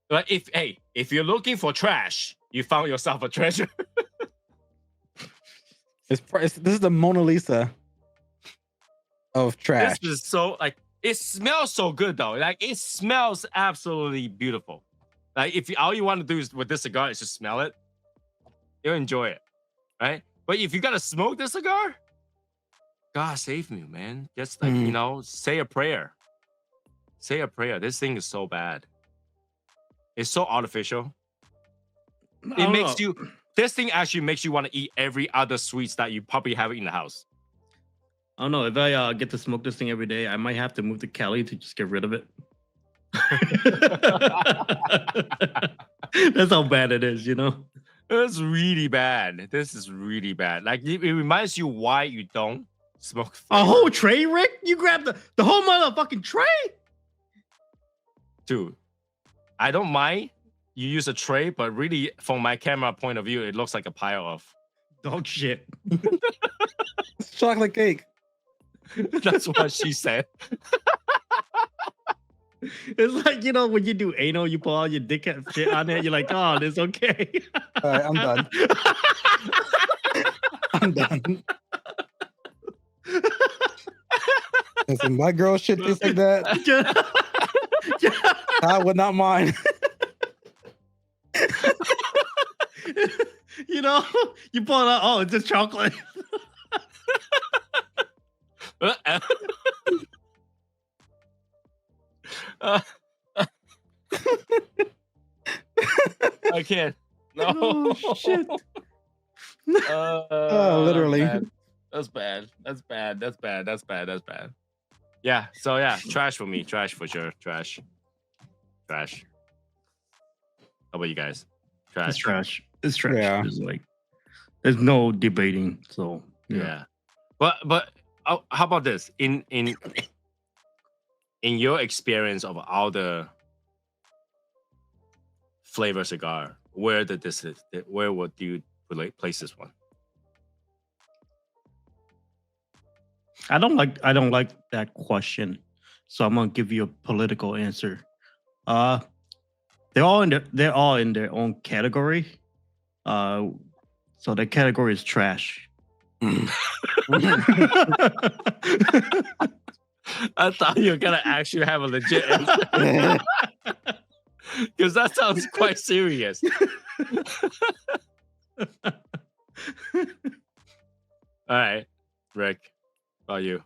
[SPEAKER 2] But if you're looking for trash, you found yourself a treasure.
[SPEAKER 3] This is the Mona Lisa of trash.
[SPEAKER 2] This is so like it smells so good though. Like it smells absolutely beautiful. Like if all you want to do is with this cigar is just smell it, you'll enjoy it, right? But if you gotta smoke this cigar, God save me, man. Just like say a prayer. Say a prayer. This thing is so bad. It's so artificial. It makes you. This thing actually makes you want to eat every other sweets that you probably have in the house.
[SPEAKER 1] I don't know. If I get to smoke this thing every day, I might have to move to Cali to just get rid of it. That's how bad it is,
[SPEAKER 2] It's really bad. This is really bad. Like it reminds you why you don't smoke flavor.
[SPEAKER 1] A whole tray, Rick? You grabbed the whole motherfucking tray?
[SPEAKER 2] Dude, I don't mind you use a tray, but really from my camera point of view, it looks like a pile of
[SPEAKER 1] dog shit.
[SPEAKER 3] It's chocolate cake.
[SPEAKER 2] That's what she said.
[SPEAKER 1] It's like, when you do anal, you pull all your dickhead shit on it. You're like, oh, it's okay.
[SPEAKER 3] All right, I'm done. I'm done. Listen, my girl shit tastes like that. I would not mind.
[SPEAKER 1] You pull it out. Oh, it's just chocolate.
[SPEAKER 2] I can't. No.
[SPEAKER 1] Oh, shit.
[SPEAKER 3] Literally.
[SPEAKER 2] That's bad. That's bad. That's bad. That's bad. That's bad. Yeah. So yeah, trash for me. Trash for sure. Trash. Trash. How about you guys? Trash.
[SPEAKER 1] It's trash. It's trash.
[SPEAKER 3] Yeah.
[SPEAKER 1] There's like, there's no debating. So
[SPEAKER 2] Yeah. But how about this? In your experience of all the flavor cigar, where would you place this one?
[SPEAKER 1] I don't like that question. So I'm gonna give you a political answer. They're all in their own category. So the category is trash.
[SPEAKER 2] I thought you were gonna actually have a legit answer. Because that sounds quite serious. All right, Rick, how about you?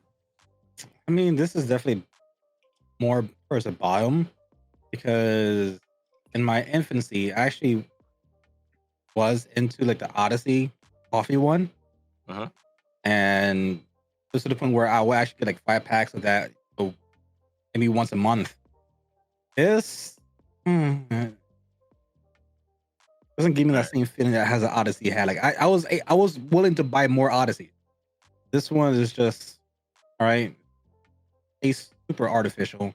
[SPEAKER 3] I mean, this is definitely more towards a biome because in my infancy, I actually was into like the Odyssey coffee one.
[SPEAKER 2] Uh-huh.
[SPEAKER 3] And this to the point where I would actually get like 5 packs of that maybe once a month. This doesn't give me that same feeling that has an Odyssey had. Like I was willing to buy more Odyssey. This one is just all right. Tastes super artificial,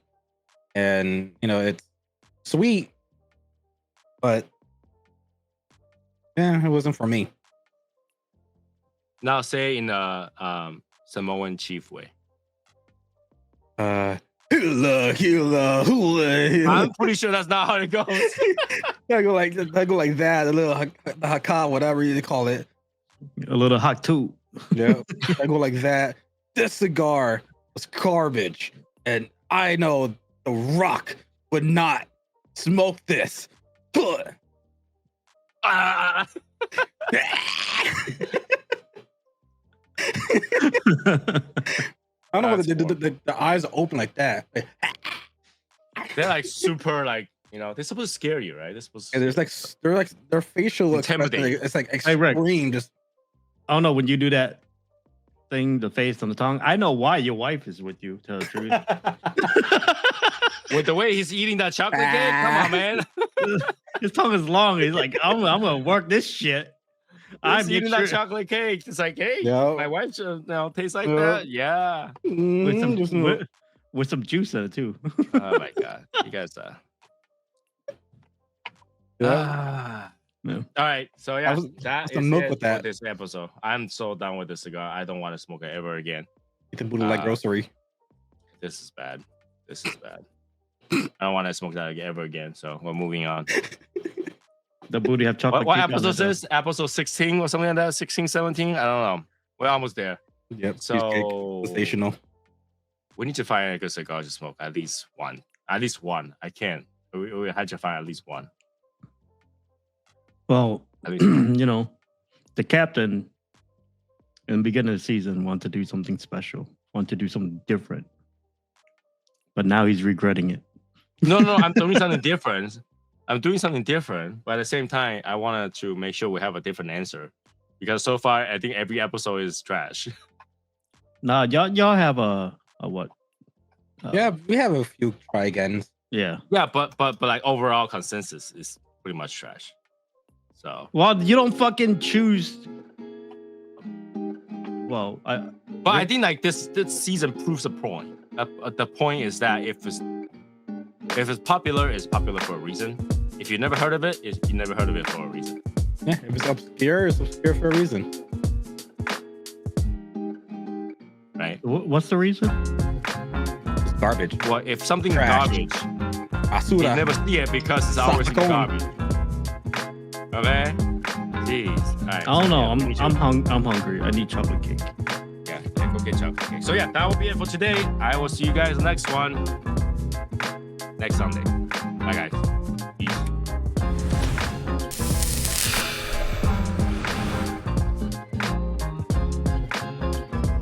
[SPEAKER 3] and it's sweet, but yeah, it wasn't for me.
[SPEAKER 2] Now say in a Samoan chief way.
[SPEAKER 3] Hula, hula, hula.
[SPEAKER 2] I'm pretty sure that's not how it goes.
[SPEAKER 3] I go like that, a little haka, whatever you call it.
[SPEAKER 1] A little hot too.
[SPEAKER 3] Yeah, I go like that. This cigar was garbage, and I know The Rock would not smoke this.
[SPEAKER 2] Ah.
[SPEAKER 3] I don't know what the eyes are open like that.
[SPEAKER 2] They're like super like they're supposed to scare you, right? They're supposed to
[SPEAKER 3] They're their facial
[SPEAKER 2] Intimidating.
[SPEAKER 3] expression, it's like
[SPEAKER 1] Hey, Rick.
[SPEAKER 3] extreme. Just
[SPEAKER 1] I don't know when you do that thing, the face on the tongue. I know why your wife is with you. Tell the truth.
[SPEAKER 2] with the way he's eating that chocolate cake. Come on, man.
[SPEAKER 1] His tongue is long. He's like, I'm gonna work this shit.
[SPEAKER 2] I'm eating that chocolate cake. It's like, hey,
[SPEAKER 3] Yep.
[SPEAKER 2] my wife should now taste like
[SPEAKER 3] Yep.
[SPEAKER 2] that. Yeah.
[SPEAKER 1] With some juice in it too.
[SPEAKER 2] Oh my god, you guys.
[SPEAKER 1] Yeah.
[SPEAKER 2] All right, so yeah, that is
[SPEAKER 3] milk
[SPEAKER 2] it
[SPEAKER 3] with
[SPEAKER 2] for
[SPEAKER 3] that.
[SPEAKER 2] this episode. I'm so done with this cigar. I don't want to smoke it ever again.
[SPEAKER 3] Eat the Buddha like grocery.
[SPEAKER 2] This is bad. This is bad. I don't want to smoke that ever again. So we're moving on.
[SPEAKER 1] The booty have chocolate.
[SPEAKER 2] What
[SPEAKER 1] cake on
[SPEAKER 2] episode
[SPEAKER 1] it,
[SPEAKER 2] is this? Episode 16 or something like that? 16, 17? I don't know. We're almost there.
[SPEAKER 3] Yep.
[SPEAKER 2] So
[SPEAKER 3] Sensational.
[SPEAKER 2] we need to find a good cigar to smoke. At least one. At least one. I can't. We had to find at least one.
[SPEAKER 1] Well,
[SPEAKER 2] At least one.
[SPEAKER 1] The captain in the beginning of the season wanted to do something special, wanted to do something different. But now he's regretting it.
[SPEAKER 2] No, I'm doing something different. I'm doing something different, but at the same time, I wanted to make sure we have a different answer. Because so far, I think every episode is trash.
[SPEAKER 1] Nah, y'all have a what?
[SPEAKER 3] Yeah, we have a few try agains.
[SPEAKER 1] Yeah.
[SPEAKER 2] Yeah, but like overall consensus is pretty much trash. So
[SPEAKER 1] Well, you don't fucking choose. Well,
[SPEAKER 2] I think like this season proves a point. The point is that if it's popular, it's popular for a reason. If you never heard of it, you never heard of it for a reason.
[SPEAKER 3] Yeah, if it's obscure for a reason.
[SPEAKER 2] Right?
[SPEAKER 1] what's the reason?
[SPEAKER 3] It's garbage.
[SPEAKER 2] Well, if something's
[SPEAKER 3] Trash.
[SPEAKER 2] garbage,
[SPEAKER 3] Basura.
[SPEAKER 2] you never see it because it's always
[SPEAKER 3] Sacon.
[SPEAKER 2] garbage. Okay? Jeez. All right,
[SPEAKER 1] I don't know.
[SPEAKER 2] yeah,
[SPEAKER 1] I'm hungry. I need chocolate cake.
[SPEAKER 2] Yeah, go get chocolate cake. So yeah, that will be it for today. I will see you guys next one next Sunday. Bye guys.